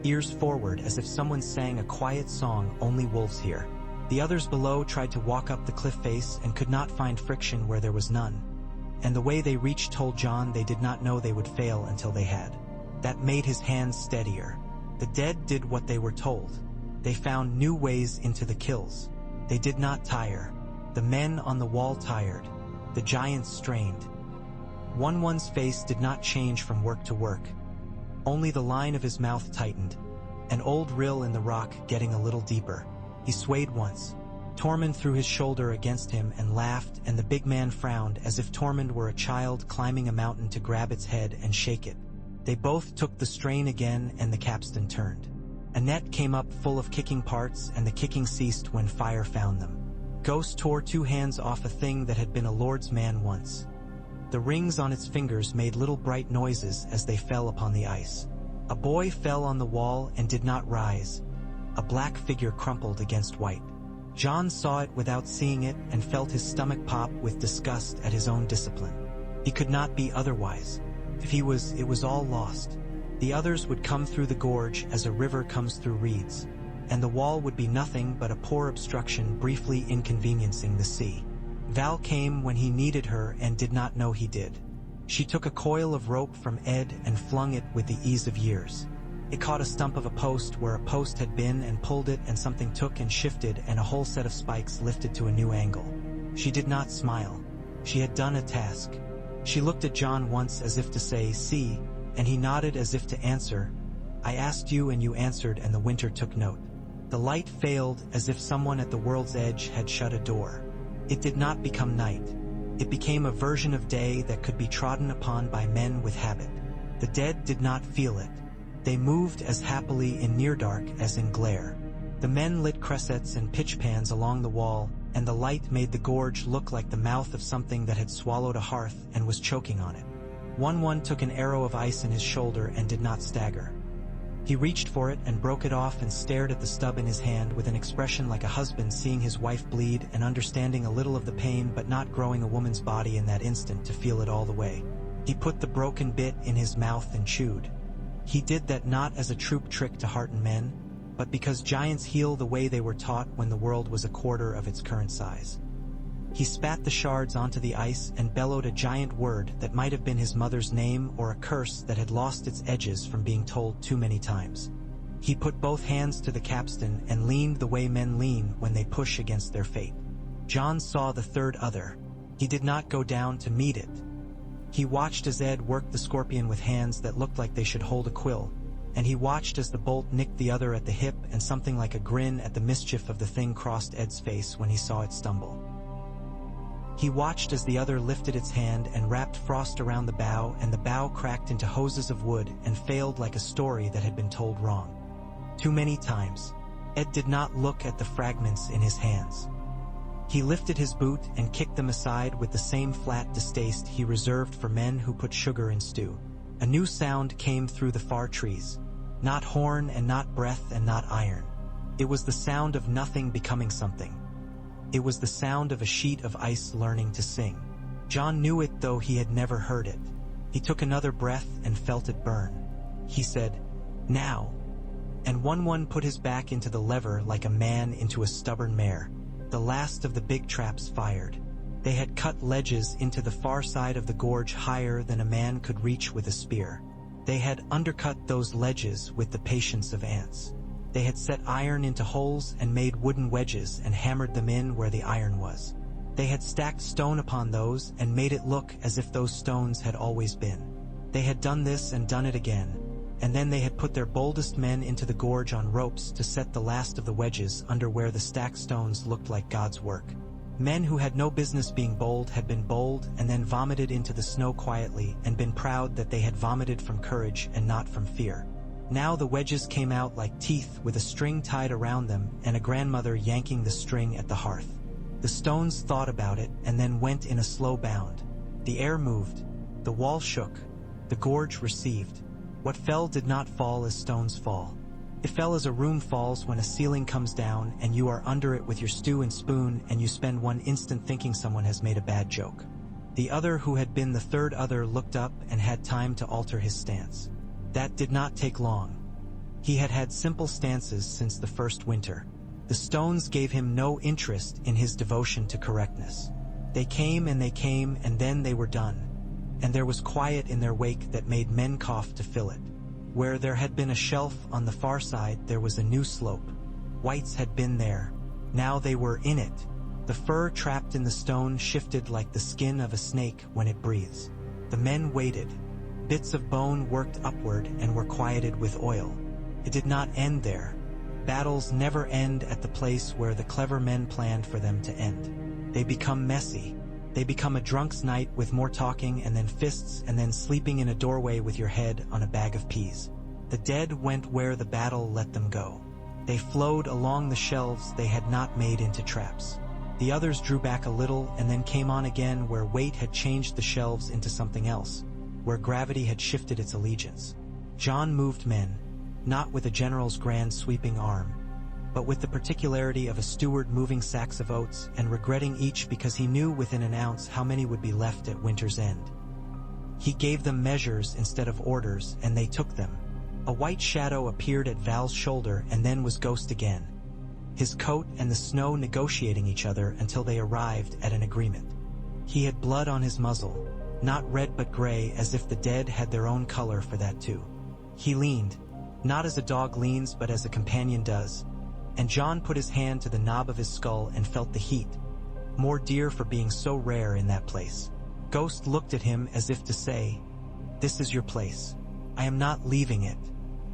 ears forward as if someone sang a quiet song only wolves hear. The others below tried to walk up the cliff face and could not find friction where there was none. And the way they reached told John they did not know they would fail until they had. That made his hands steadier. The dead did what they were told. They found new ways into the kills. They did not tire. The men on the wall tired. The giants strained. Wun Wun's face did not change from work to work. Only the line of his mouth tightened, an old rill in the rock getting a little deeper. He swayed once. Tormund threw his shoulder against him and laughed, and the big man frowned as if Tormund were a child climbing a mountain to grab its head and shake it. They both took the strain again, and the capstan turned. A net came up full of kicking parts, and the kicking ceased when fire found them. Ghost tore 2 hands off a thing that had been a lord's man once. The rings on its fingers made little bright noises as they fell upon the ice. A boy fell on the wall and did not rise. A black figure crumpled against white. Jon saw it without seeing it and felt his stomach pop with disgust at his own discipline. He could not be otherwise. If he was, it was all lost. The others would come through the gorge as a river comes through reeds, and the wall would be nothing but a poor obstruction briefly inconveniencing the sea. Val came when he needed her and did not know he did. She took a coil of rope from Ed and flung it with the ease of years. It caught a stump of a post where a post had been and pulled it, and something took and shifted, and a whole set of spikes lifted to a new angle. She did not smile. She had done a task. She looked at Jon once as if to say, "See," and he nodded as if to answer, "I asked you and you answered," and the winter took note. The light failed as if someone at the world's edge had shut a door. It did not become night. It became a version of day that could be trodden upon by men with habit. The dead did not feel it. They moved as happily in near dark as in glare. The men lit cressets and pitch pans along the wall, and the light made the gorge look like the mouth of something that had swallowed a hearth and was choking on it. Wun Wun took an arrow of ice in his shoulder and did not stagger. He reached for it and broke it off and stared at the stub in his hand with an expression like a husband seeing his wife bleed and understanding a little of the pain but not growing a woman's body in that instant to feel it all the way. He put the broken bit in his mouth and chewed. He did that not as a troop trick to hearten men, but because giants heal the way they were taught when the world was a quarter of its current size. He spat the shards onto the ice and bellowed a giant word that might have been his mother's name or a curse that had lost its edges from being told too many times. He put both hands to the capstan and leaned the way men lean when they push against their fate. Jon saw the third other. He did not go down to meet it. He watched as Ed worked the scorpion with hands that looked like they should hold a quill, and he watched as the bolt nicked the other at the hip, and something like a grin at the mischief of the thing crossed Ed's face when he saw it stumble. He watched as the other lifted its hand and wrapped frost around the bow, and the bow cracked into hoses of wood and failed like a story that had been told wrong. Too many times. Ed did not look at the fragments in his hands. He lifted his boot and kicked them aside with the same flat distaste he reserved for men who put sugar in stew. A new sound came through the far trees. Not horn and not breath and not iron. It was the sound of nothing becoming something. It was the sound of a sheet of ice learning to sing. Jon knew it though he had never heard it. He took another breath and felt it burn. He said, "Now." And Wun Wun put his back into the lever like a man into a stubborn mare. The last of the big traps fired. They had cut ledges into the far side of the gorge higher than a man could reach with a spear. They had undercut those ledges with the patience of ants. They had set iron into holes and made wooden wedges and hammered them in where the iron was. They had stacked stone upon those and made it look as if those stones had always been. They had done this and done it again, and then they had put their boldest men into the gorge on ropes to set the last of the wedges under where the stacked stones looked like God's work. Men who had no business being bold had been bold and then vomited into the snow quietly and been proud that they had vomited from courage and not from fear. Now the wedges came out like teeth with a string tied around them and a grandmother yanking the string at the hearth. The stones thought about it and then went in a slow bound. The air moved. The wall shook. The gorge received. What fell did not fall as stones fall. It fell as a room falls when a ceiling comes down and you are under it with your stew and spoon and you spend one instant thinking someone has made a bad joke. The other who had been the third other looked up and had time to alter his stance. That did not take long. He had had simple stances since the first winter. The stones gave him no interest in his devotion to correctness. They came and then they were done. And there was quiet in their wake that made men cough to fill it. Where there had been a shelf on the far side, there was a new slope. Whites had been there. Now they were in it. The fur trapped in the stone shifted like the skin of a snake when it breathes. The men waited. Bits of bone worked upward and were quieted with oil. It did not end there. Battles never end at the place where the clever men planned for them to end. They become messy. They become a drunk's night with more talking and then fists and then sleeping in a doorway with your head on a bag of peas. The dead went where the battle let them go. They flowed along the shelves they had not made into traps. The others drew back a little and then came on again where weight had changed the shelves into something else, where gravity had shifted its allegiance. John moved men, not with a general's grand sweeping arm, but with the particularity of a steward moving sacks of oats and regretting each because he knew within an ounce how many would be left at winter's end. He gave them measures instead of orders, and they took them. A white shadow appeared at Val's shoulder and then was ghost again, his coat and the snow negotiating each other until they arrived at an agreement. He had blood on his muzzle, not red but gray, as if the dead had their own color for that too. He leaned, not as a dog leans but as a companion does, and John put his hand to the knob of his skull and felt the heat, more dear for being so rare in that place. Ghost looked at him as if to say, "This is your place. I am not leaving it."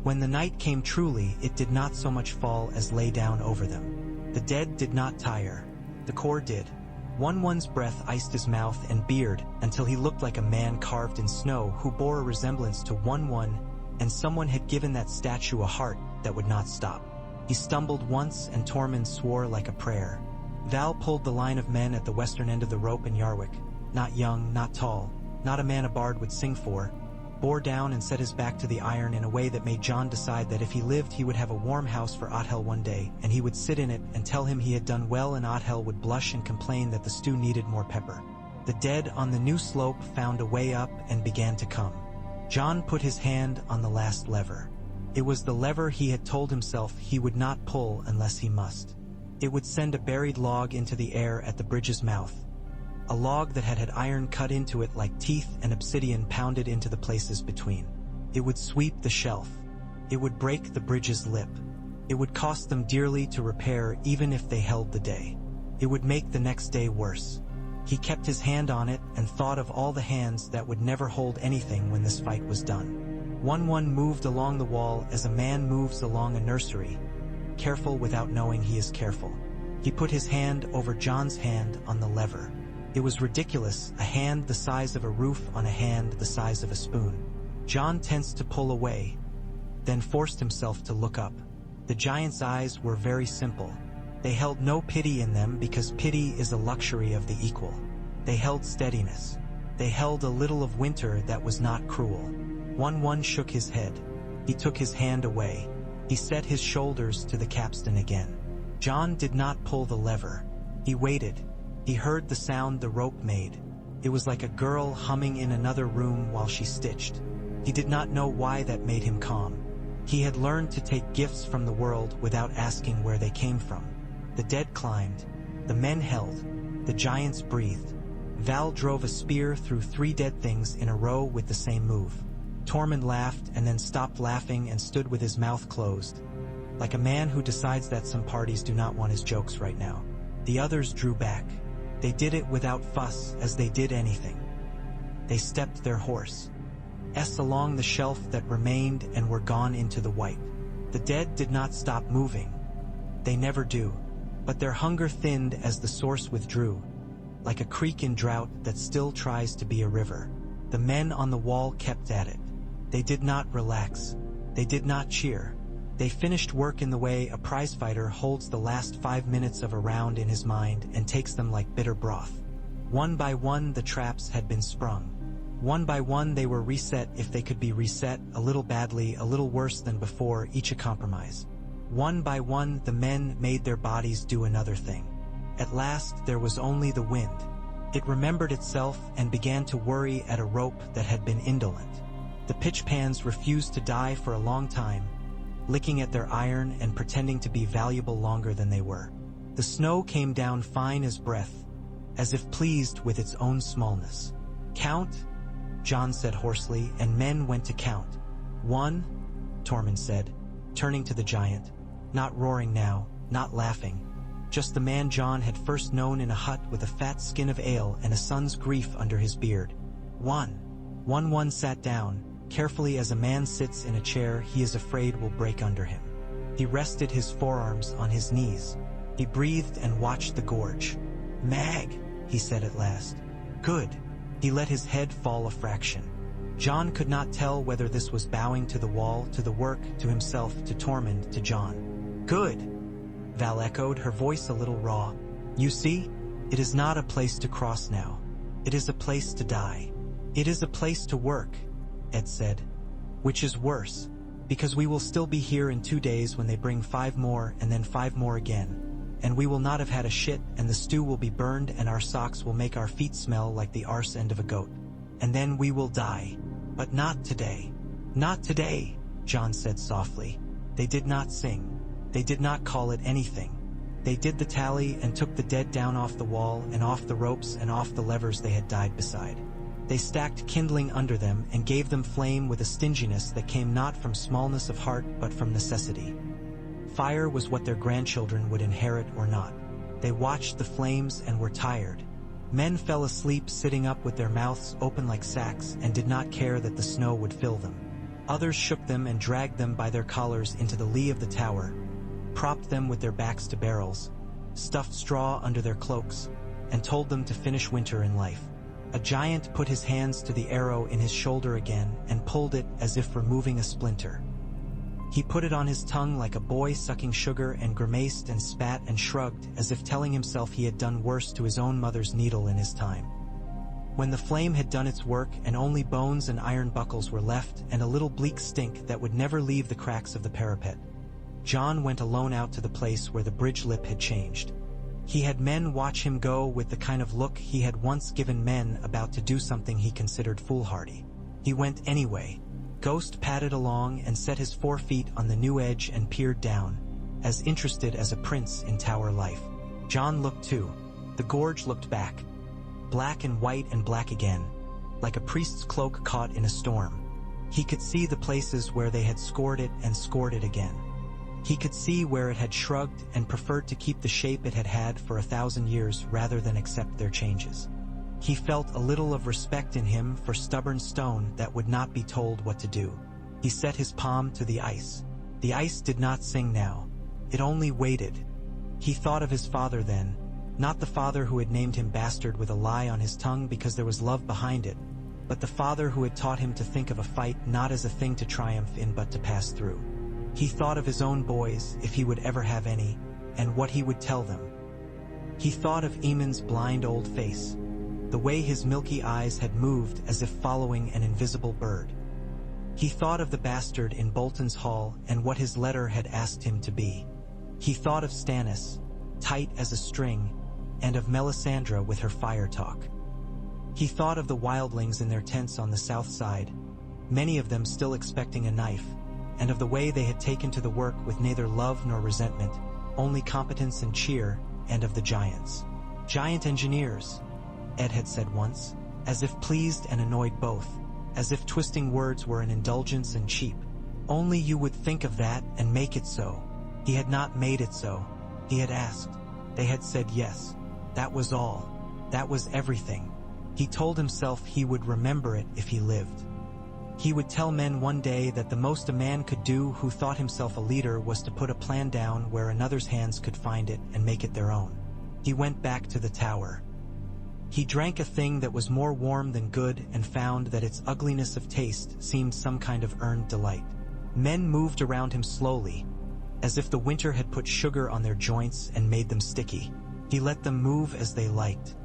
When the night came truly, it did not so much fall as lay down over them. The dead did not tire. The core did. Wun Wun's breath iced his mouth and beard until he looked like a man carved in snow who bore a resemblance to Wun Wun, and someone had given that statue a heart that would not stop. He stumbled once and Tormund swore like a prayer. Val pulled the line of men at the western end of the rope, and Yarwick, not young, not tall, not a man a bard would sing for, bore down and set his back to the iron in a way that made John decide that if he lived he would have a warm house for Othel one day, and he would sit in it and tell him he had done well, and Othel would blush and complain that the stew needed more pepper. The dead on the new slope found a way up and began to come. John put his hand on the last lever. It was the lever he had told himself he would not pull unless he must. It would send a buried log into the air at the bridge's mouth, a log that had iron cut into it like teeth and obsidian pounded into the places between. It would sweep the shelf. It would break the bridge's lip. It would cost them dearly to repair even if they held the day. It would make the next day worse. He kept his hand on it and thought of all the hands that would never hold anything when this fight was done. Wun Wun moved along the wall as a man moves along a nursery, careful without knowing he is careful. He put his hand over John's hand on the lever. It was ridiculous, a hand the size of a roof on a hand the size of a spoon. John tensed to pull away, then forced himself to look up. The giant's eyes were very simple. They held no pity in them because pity is a luxury of the equal. They held steadiness. They held a little of winter that was not cruel. Wun Wun shook his head. He took his hand away. He set his shoulders to the capstan again. John did not pull the lever. He waited. He heard the sound the rope made. It was like a girl humming in another room while she stitched. He did not know why that made him calm. He had learned to take gifts from the world without asking where they came from. The dead climbed. The men held. The giants breathed. Val drove a spear through 3 dead things in a row with the same move. Tormund laughed and then stopped laughing and stood with his mouth closed, like a man who decides that some parties do not want his jokes right now. The others drew back. They did it without fuss, as they did anything. They stepped their horse along the shelf that remained and were gone into the white. The dead did not stop moving. They never do. But their hunger thinned as the source withdrew, like a creek in drought that still tries to be a river. The men on the wall kept at it. They did not relax. They did not cheer. They finished work in the way a prizefighter holds the last 5 minutes of a round in his mind and takes them like bitter broth. One by one the traps had been sprung. One by one they were reset if they could be reset, a little badly, a little worse than before, each a compromise. One by one the men made their bodies do another thing. At last there was only the wind. It remembered itself and began to worry at a rope that had been indolent. The pitch pans refused to die for a long time, licking at their iron and pretending to be valuable longer than they were. The snow came down fine as breath, as if pleased with its own smallness. "Count," John said hoarsely, and men went to count. "1," Tormund said, turning to the giant, not roaring now, not laughing, just the man John had first known in a hut with a fat skin of ale and a son's grief under his beard. Wun Wun sat down, carefully as a man sits in a chair he is afraid will break under him. He rested his forearms on his knees. He breathed and watched the gorge. "Mag," he said at last. "Good." He let his head fall a fraction. John could not tell whether this was bowing to the wall, to the work, to himself, to Tormund, to John. "Good," Val echoed, her voice a little raw. "You see, it is not a place to cross now. It is a place to die. It is a place to work," Ed said. "Which is worse, because we will still be here in 2 days when they bring 5 more and then 5 more again. And we will not have had a shit, and the stew will be burned, and our socks will make our feet smell like the arse end of a goat. And then we will die. But not today." "Not today," John said softly. They did not sing. They did not call it anything. They did the tally and took the dead down off the wall and off the ropes and off the levers they had died beside. They stacked kindling under them and gave them flame with a stinginess that came not from smallness of heart but from necessity. Fire was what their grandchildren would inherit or not. They watched the flames and were tired. Men fell asleep sitting up with their mouths open like sacks and did not care that the snow would fill them. Others shook them and dragged them by their collars into the lee of the tower, propped them with their backs to barrels, stuffed straw under their cloaks, and told them to finish winter in life. A giant put his hands to the arrow in his shoulder again and pulled it as if removing a splinter. He put it on his tongue like a boy sucking sugar and grimaced and spat and shrugged as if telling himself he had done worse to his own mother's needle in his time. When the flame had done its work and only bones and iron buckles were left and a little bleak stink that would never leave the cracks of the parapet, John went alone out to the place where the bridge lip had changed. He had men watch him go with the kind of look he had once given men about to do something he considered foolhardy. He went anyway. Ghost padded along and set his 4 feet on the new edge and peered down, as interested as a prince in tower life. John looked too. The gorge looked back. Black and white and black again, like a priest's cloak caught in a storm. He could see the places where they had scored it and scored it again. He could see where it had shrugged and preferred to keep the shape it had had for 1,000 years rather than accept their changes. He felt a little of respect in him for stubborn stone that would not be told what to do. He set his palm to the ice. The ice did not sing now. It only waited. He thought of his father then, not the father who had named him bastard with a lie on his tongue because there was love behind it, but the father who had taught him to think of a fight not as a thing to triumph in but to pass through. He thought of his own boys, if he would ever have any, and what he would tell them. He thought of Eamon's blind old face, the way his milky eyes had moved as if following an invisible bird. He thought of the bastard in Bolton's Hall and what his letter had asked him to be. He thought of Stannis, tight as a string, and of Melisandre with her fire talk. He thought of the wildlings in their tents on the south side, many of them still expecting a knife, and of the way they had taken to the work with neither love nor resentment, only competence and cheer, and of the giants. "Giant engineers," Ed had said once, as if pleased and annoyed both, as if twisting words were an indulgence and cheap. Only you would think of that and make it so. He had not made it so. He had asked. They had said yes. That was all. That was everything. He told himself he would remember it if he lived. He would tell men one day that the most a man could do who thought himself a leader was to put a plan down where another's hands could find it and make it their own. He went back to the tower. He drank a thing that was more warm than good and found that its ugliness of taste seemed some kind of earned delight. Men moved around him slowly, as if the winter had put sugar on their joints and made them sticky. He let them move as they liked.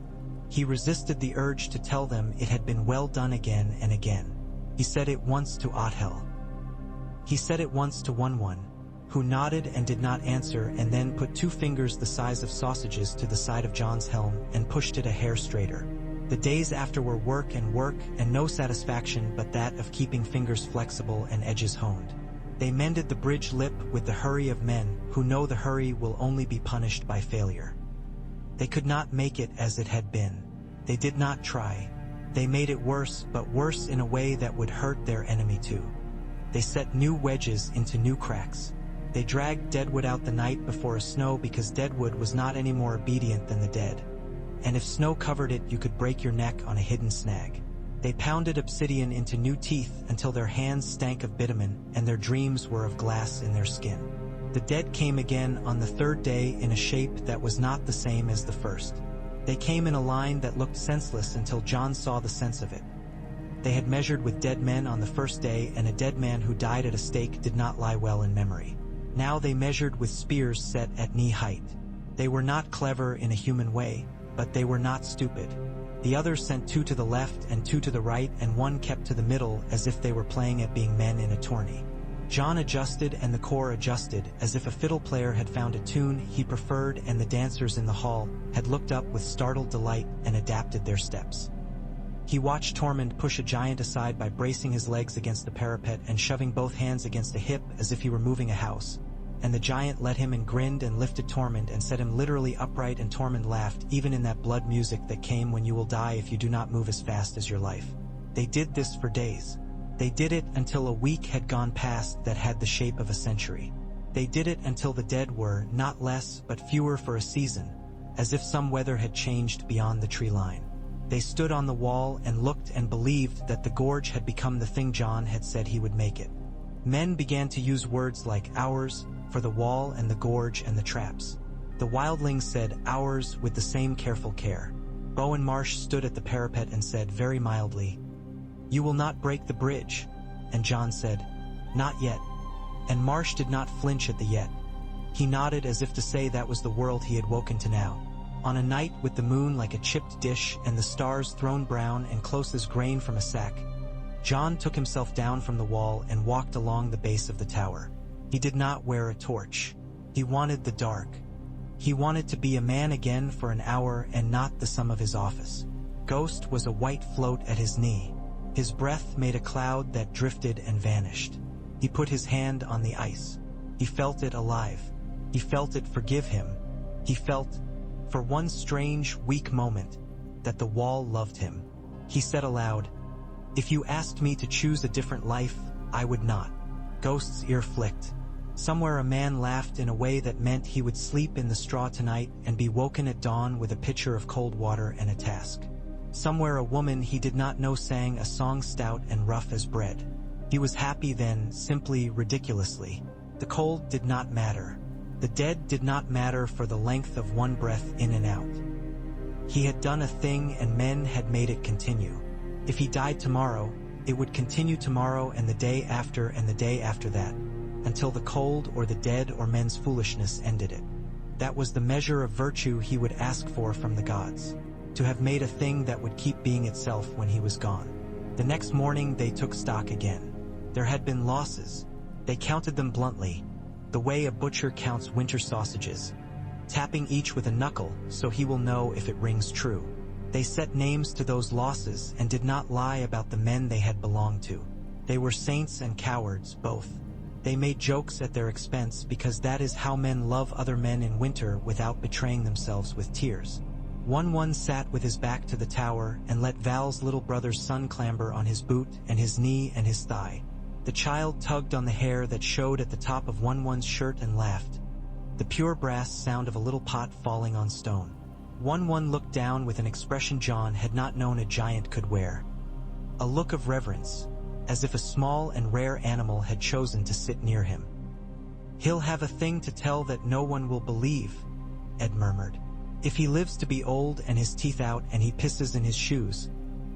He resisted the urge to tell them it had been well done again and again. He said it once to Othel. He said it once to Wun Wun, who nodded and did not answer and then put 2 fingers the size of sausages to the side of John's helm and pushed it a hair straighter. The days after were work and no satisfaction but that of keeping fingers flexible and edges honed. They mended the bridge lip with the hurry of men who know the hurry will only be punished by failure. They could not make it as it had been. They did not try. They made it worse, but worse in a way that would hurt their enemy too. They set new wedges into new cracks. They dragged deadwood out the night before a snow because deadwood was not any more obedient than the dead. And if snow covered it, you could break your neck on a hidden snag. They pounded obsidian into new teeth until their hands stank of bitumen and their dreams were of glass in their skin. The dead came again on the third day in a shape that was not the same as the first. They came in a line that looked senseless until John saw the sense of it. They had measured with dead men on the first day, and a dead man who died at a stake did not lie well in memory. Now they measured with spears set at knee height. They were not clever in a human way, but they were not stupid. The others sent 2 to the left and 2 to the right, and 1 kept to the middle as if they were playing at being men in a tourney. John adjusted and the corps adjusted, as if a fiddle player had found a tune he preferred, and the dancers in the hall had looked up with startled delight and adapted their steps. He watched Tormund push a giant aside by bracing his legs against the parapet and shoving both hands against a hip as if he were moving a house. And the giant let him and grinned and lifted Tormund and set him literally upright, and Tormund laughed, even in that blood music that came when you will die if you do not move as fast as your life. They did this for days. They did it until a week had gone past that had the shape of a century. They did it until the dead were not less but fewer for a season, as if some weather had changed beyond the tree line. They stood on the wall and looked and believed that the gorge had become the thing John had said he would make it. Men began to use words like ours for the wall and the gorge and the traps. The wildlings said ours with the same careful care. Bowen Marsh stood at the parapet and said very mildly, "You will not break the bridge." And John said, "Not yet." And Marsh did not flinch at the yet. He nodded as if to say that was the world he had woken to now. On a night with the moon like a chipped dish and the stars thrown brown and close as grain from a sack, John took himself down from the wall and walked along the base of the tower. He did not wear a torch. He wanted the dark. He wanted to be a man again for an hour and not the sum of his office. Ghost was a white float at his knee. His breath made a cloud that drifted and vanished. He put his hand on the ice. He felt it alive. He felt it forgive him. He felt, for one strange, weak moment, that the wall loved him. He said aloud, "If you asked me to choose a different life, I would not." Ghost's ear flicked. Somewhere a man laughed in a way that meant he would sleep in the straw tonight and be woken at dawn with a pitcher of cold water and a task. Somewhere a woman he did not know sang a song stout and rough as bread. He was happy then, simply, ridiculously. The cold did not matter. The dead did not matter for the length of one breath in and out. He had done a thing and men had made it continue. If he died tomorrow, it would continue tomorrow and the day after and the day after that, until the cold or the dead or men's foolishness ended it. That was the measure of virtue he would ask for from the gods, to have made a thing that would keep being itself when he was gone. The next morning they took stock again. There had been losses. They counted them bluntly, the way a butcher counts winter sausages, tapping each with a knuckle so he will know if it rings true. They set names to those losses and did not lie about the men they had belonged to. They were saints and cowards, both. They made jokes at their expense because that is how men love other men in winter without betraying themselves with tears. Wun Wun sat with his back to the tower and let Val's little brother's son clamber on his boot and his knee and his thigh. The child tugged on the hair that showed at the top of Wun Wun's shirt and laughed. The pure brass sound of a little pot falling on stone. Wun Wun looked down with an expression John had not known a giant could wear. A look of reverence, as if a small and rare animal had chosen to sit near him. "He'll have a thing to tell that no one will believe," Ed murmured. "If he lives to be old and his teeth out and he pisses in his shoes,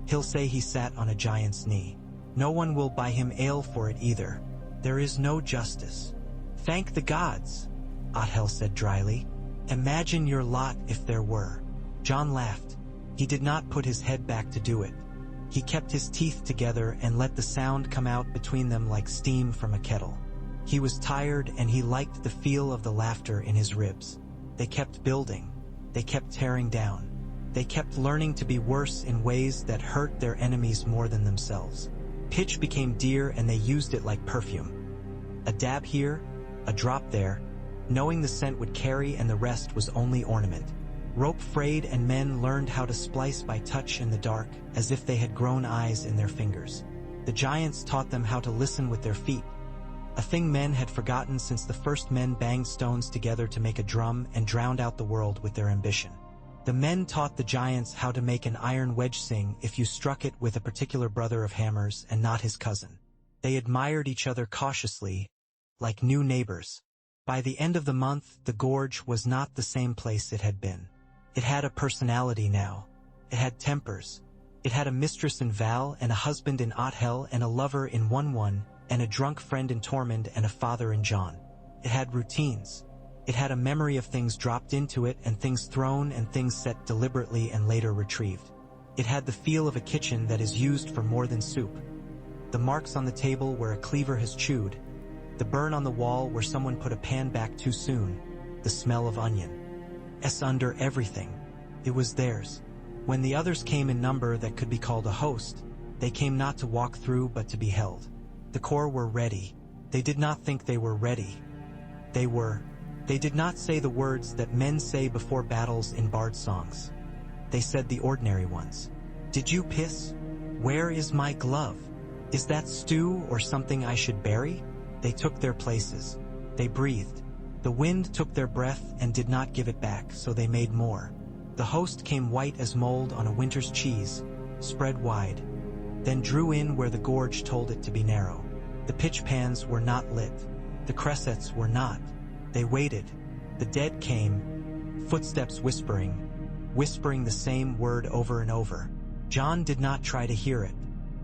he'll say he sat on a giant's knee. No one will buy him ale for it either. There is no justice." "Thank the gods," Othel said dryly. "Imagine your lot if there were." John laughed. He did not put his head back to do it. He kept his teeth together and let the sound come out between them like steam from a kettle. He was tired and he liked the feel of the laughter in his ribs. They kept building. They kept tearing down. They kept learning to be worse in ways that hurt their enemies more than themselves. Pitch became dear and they used it like perfume. A dab here, a drop there, knowing the scent would carry and the rest was only ornament. Rope frayed and men learned how to splice by touch in the dark, as if they had grown eyes in their fingers. The giants taught them how to listen with their feet. a thing men had forgotten since the first men banged stones together to make a drum and drowned out the world with their ambition. The men taught the giants how to make an iron wedge sing if you struck it with a particular brother of hammers and not his cousin. They admired each other cautiously, like new neighbors. By the end of the month, the Gorge was not the same place it had been. It had a personality now. It had tempers. It had a mistress in Val and a husband in Othel and a lover in Wun Wun and a drunk friend in Tormund and a father in John. It had routines. It had a memory of things dropped into it and things thrown and things set deliberately and later retrieved. It had the feel of a kitchen that is used for more than soup. The marks on the table where a cleaver has chewed. The burn on the wall where someone put a pan back too soon. The smell of onion. Under everything. It was theirs. When the others came in number that could be called a host, they came not to walk through but to be held. The core were ready. They did not think they were ready. They did not say the words that men say before battles in bard songs. They said the ordinary ones. Did you piss? Where is my glove? Is that stew or something I should bury? They took their places. They breathed. The wind took their breath and did not give it back, so they made more. The host came white as mold on a winter's cheese, spread wide, then drew in where the gorge told it to be narrow. The pitch pans were not lit. The cressets were not. They waited. The dead came, footsteps whispering the same word over and over. John did not try to hear it.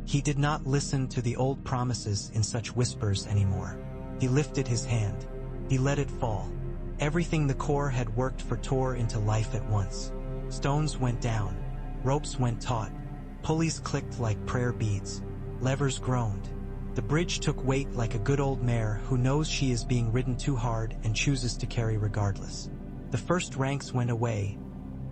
He did not listen to the old promises in such whispers anymore. He lifted his hand. He let it fall. Everything the core had worked for tore into life at once. Stones went down. Ropes went taut. Pulleys clicked like prayer beads. Levers groaned. The bridge took weight like a good old mare who knows she is being ridden too hard and chooses to carry regardless. The first ranks went away,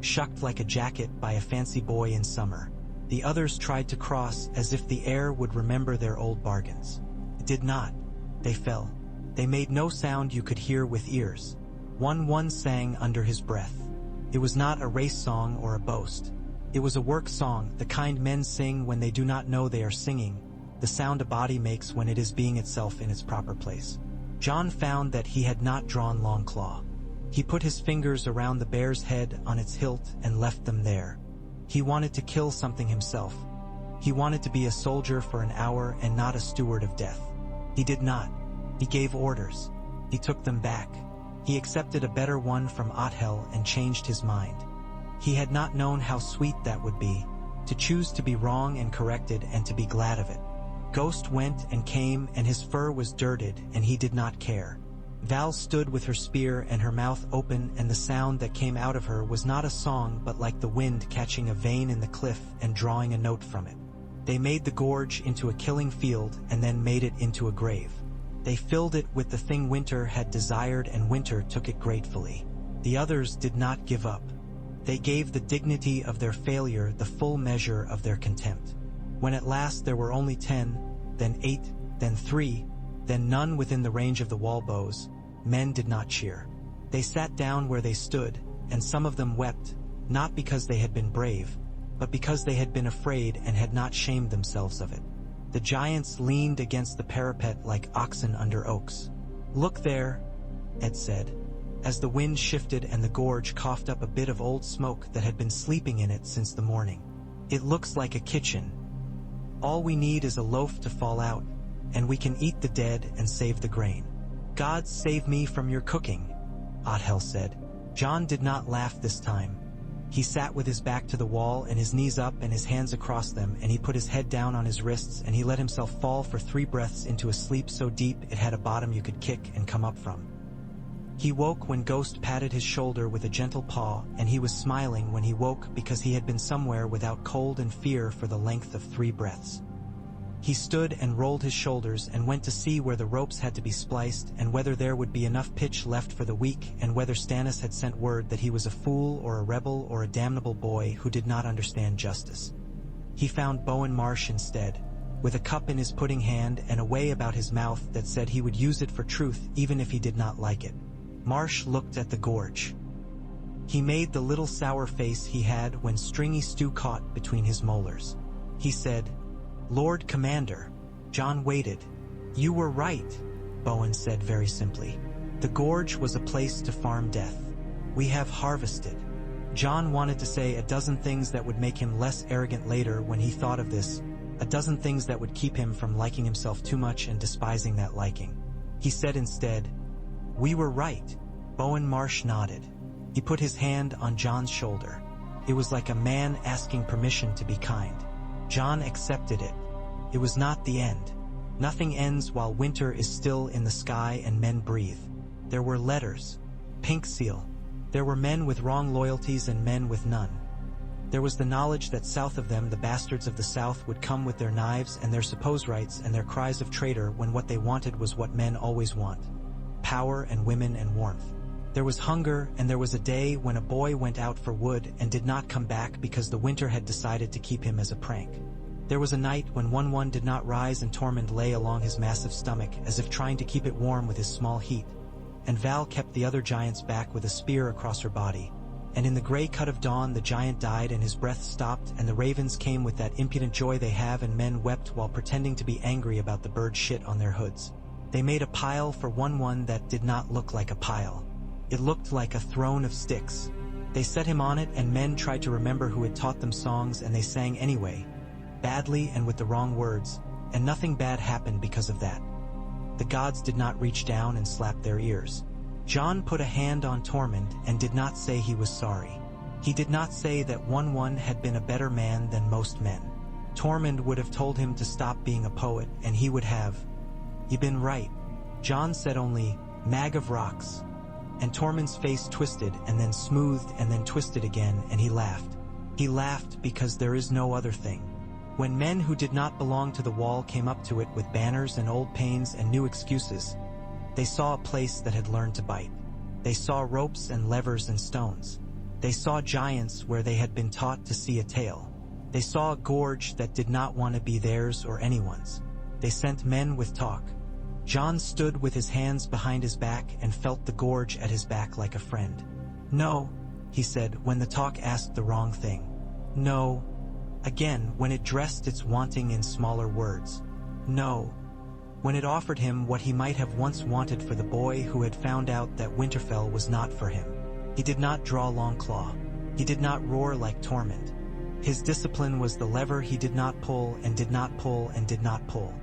shucked like a jacket by a fancy boy in summer. The others tried to cross as if the air would remember their old bargains. It did not. They fell. They made no sound you could hear with ears. Wun Wun sang under his breath. It was not a race song or a boast. It was a work song, the kind men sing when they do not know they are singing, the sound a body makes when it is being itself in its proper place. John found that he had not drawn Long Claw. He put his fingers around the bear's head on its hilt and left them there. He wanted to kill something himself. He wanted to be a soldier for an hour and not a steward of death. He did not. He gave orders. He took them back. He accepted a better one from Othel and changed his mind. He had not known how sweet that would be, to choose to be wrong and corrected and to be glad of it. Ghost went and came and his fur was dirted and he did not care. Val stood with her spear and her mouth open, and the sound that came out of her was not a song but like the wind catching a vein in the cliff and drawing a note from it. They made the gorge into a killing field and then made it into a grave. They filled it with the thing winter had desired and winter took it gratefully. The others did not give up. They gave the dignity of their failure the full measure of their contempt. When at last there were only 10, then 8, then 3, then none within the range of the wall bows, men did not cheer. They sat down where they stood, and some of them wept, not because they had been brave, but because they had been afraid and had not shamed themselves of it. The giants leaned against the parapet like oxen under oaks. "Look there," Ed said, as the wind shifted and the gorge coughed up a bit of old smoke that had been sleeping in it since the morning. "It looks like a kitchen. All we need is a loaf to fall out, and we can eat the dead and save the grain." "God save me from your cooking," Othel said. John did not laugh this time. He sat with his back to the wall and his knees up and his hands across them, and he put his head down on his wrists and he let himself fall for 3 breaths into a sleep so deep it had a bottom you could kick and come up from. He woke when Ghost patted his shoulder with a gentle paw, and he was smiling when he woke because he had been somewhere without cold and fear for the length of 3 breaths. He stood and rolled his shoulders and went to see where the ropes had to be spliced and whether there would be enough pitch left for the week and whether Stannis had sent word that he was a fool or a rebel or a damnable boy who did not understand justice. He found Bowen Marsh instead, with a cup in his pudding hand and a way about his mouth that said he would use it for truth even if he did not like it. Marsh looked at the gorge. He made the little sour face he had when stringy stew caught between his molars. He said, "Lord Commander." John waited. "You were right. Bowen said very simply. The Gorge was a place to farm death. We have harvested. John wanted to say a dozen things that would make him less arrogant later when he thought of this, a dozen things that would keep him from liking himself too much and despising that liking. He said instead, "We were right." Bowen Marsh nodded. He put his hand on John's shoulder. It was like a man asking permission to be kind. John accepted it. It was not the end. Nothing ends while winter is still in the sky and men breathe. There were letters. Pink seal. There were men with wrong loyalties and men with none. There was the knowledge that south of them the bastards of the South would come with their knives and their suppose rights and their cries of traitor when what they wanted was what men always want. Power and women and warmth. There was hunger, and there was a day when a boy went out for wood and did not come back because the winter had decided to keep him as a prank. There was a night when Wun Wun did not rise and Tormund lay along his massive stomach as if trying to keep it warm with his small heat, and Val kept the other giants back with a spear across her body. And in the gray cut of dawn the giant died and his breath stopped and the ravens came with that impudent joy they have and men wept while pretending to be angry about the bird shit on their hoods. They made a pile for Wun Wun that did not look like a pile. It looked like a throne of sticks. They set him on it and men tried to remember who had taught them songs and they sang anyway, badly and with the wrong words, and nothing bad happened because of that. The gods did not reach down and slap their ears. John put a hand on Tormund and did not say he was sorry. He did not say that Wun Wun had been a better man than most men. Tormund would have told him to stop being a poet and he would have. "You been right." John said only, "Mag of rocks." And Tormund's face twisted and then smoothed and then twisted again and he laughed. He laughed because there is no other thing. When men who did not belong to the wall came up to it with banners and old pains and new excuses, they saw a place that had learned to bite. They saw ropes and levers and stones. They saw giants where they had been taught to see a tail. They saw a gorge that did not want to be theirs or anyone's. They sent men with talk. John stood with his hands behind his back and felt the gorge at his back like a friend. "No," he said when the talk asked the wrong thing. "No." Again, when it dressed its wanting in smaller words. "No." When it offered him what he might have once wanted for the boy who had found out that Winterfell was not for him. He did not draw Longclaw. He did not roar like Tormund. His discipline was the lever he did not pull and did not pull and did not pull.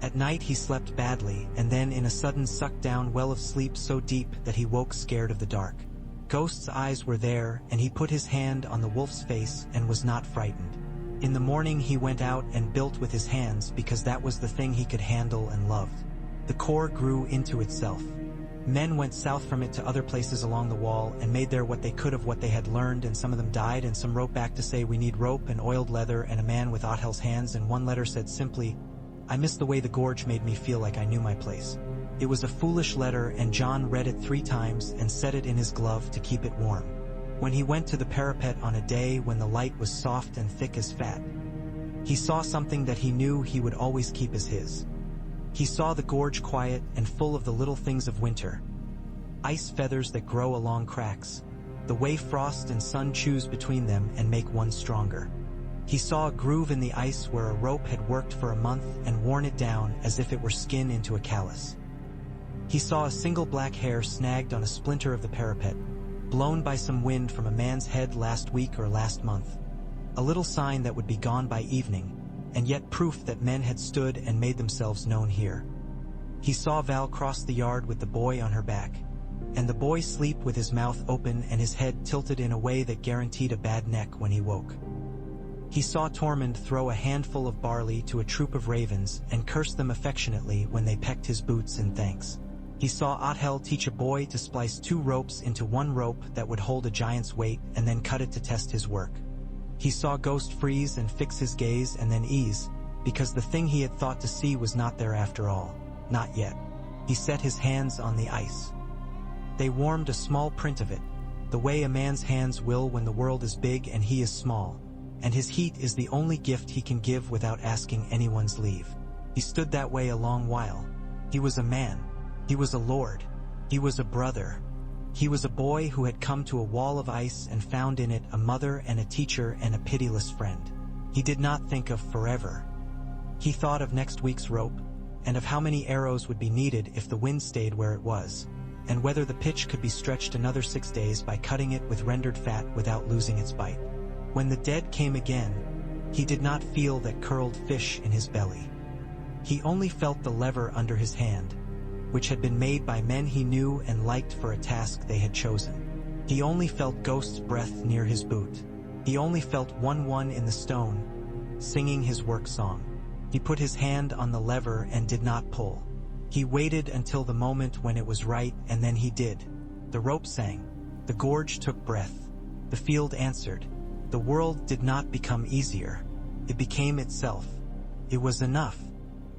At night he slept badly and then in a sudden sucked down well of sleep so deep that he woke scared of the dark. Ghost's eyes were there and he put his hand on the wolf's face and was not frightened. In the morning he went out and built with his hands because that was the thing he could handle and loved. The core grew into itself. Men went south from it to other places along the wall and made there what they could of what they had learned, and some of them died and some wrote back to say we need rope and oiled leather and a man with Othel's hands, and one letter said simply, "I miss the way the gorge made me feel like I knew my place." It was a foolish letter and John read it 3 times and set it in his glove to keep it warm. When he went to the parapet on a day when the light was soft and thick as fat, he saw something that he knew he would always keep as his. He saw the gorge quiet and full of the little things of winter. Ice feathers that grow along cracks, the way frost and sun choose between them and make one stronger. He saw a groove in the ice where a rope had worked for a month and worn it down as if it were skin into a callus. He saw a single black hair snagged on a splinter of the parapet, blown by some wind from a man's head last week or last month. A little sign that would be gone by evening, and yet proof that men had stood and made themselves known here. He saw Val cross the yard with the boy on her back, and the boy sleep with his mouth open and his head tilted in a way that guaranteed a bad neck when he woke. He saw Tormund throw a handful of barley to a troop of ravens and curse them affectionately when they pecked his boots in thanks. He saw Othel teach a boy to splice 2 ropes into one rope that would hold a giant's weight and then cut it to test his work. He saw Ghost freeze and fix his gaze and then ease, because the thing he had thought to see was not there after all, not yet. He set his hands on the ice. They warmed a small print of it, the way a man's hands will when the world is big and he is small, and his heat is the only gift he can give without asking anyone's leave. He stood that way a long while. He was a man. He was a lord. He was a brother. He was a boy who had come to a wall of ice and found in it a mother and a teacher and a pitiless friend. He did not think of forever. He thought of next week's rope, and of how many arrows would be needed if the wind stayed where it was, and whether the pitch could be stretched another 6 days by cutting it with rendered fat without losing its bite. When the dead came again, he did not feel that curled fish in his belly. He only felt the lever under his hand, which had been made by men he knew and liked for a task they had chosen. He only felt Ghost's breath near his boot. He only felt Wun Wun in the stone, singing his work song. He put his hand on the lever and did not pull. He waited until the moment when it was right, and then he did. The rope sang. The gorge took breath. The field answered. The world did not become easier. It became itself. It was enough.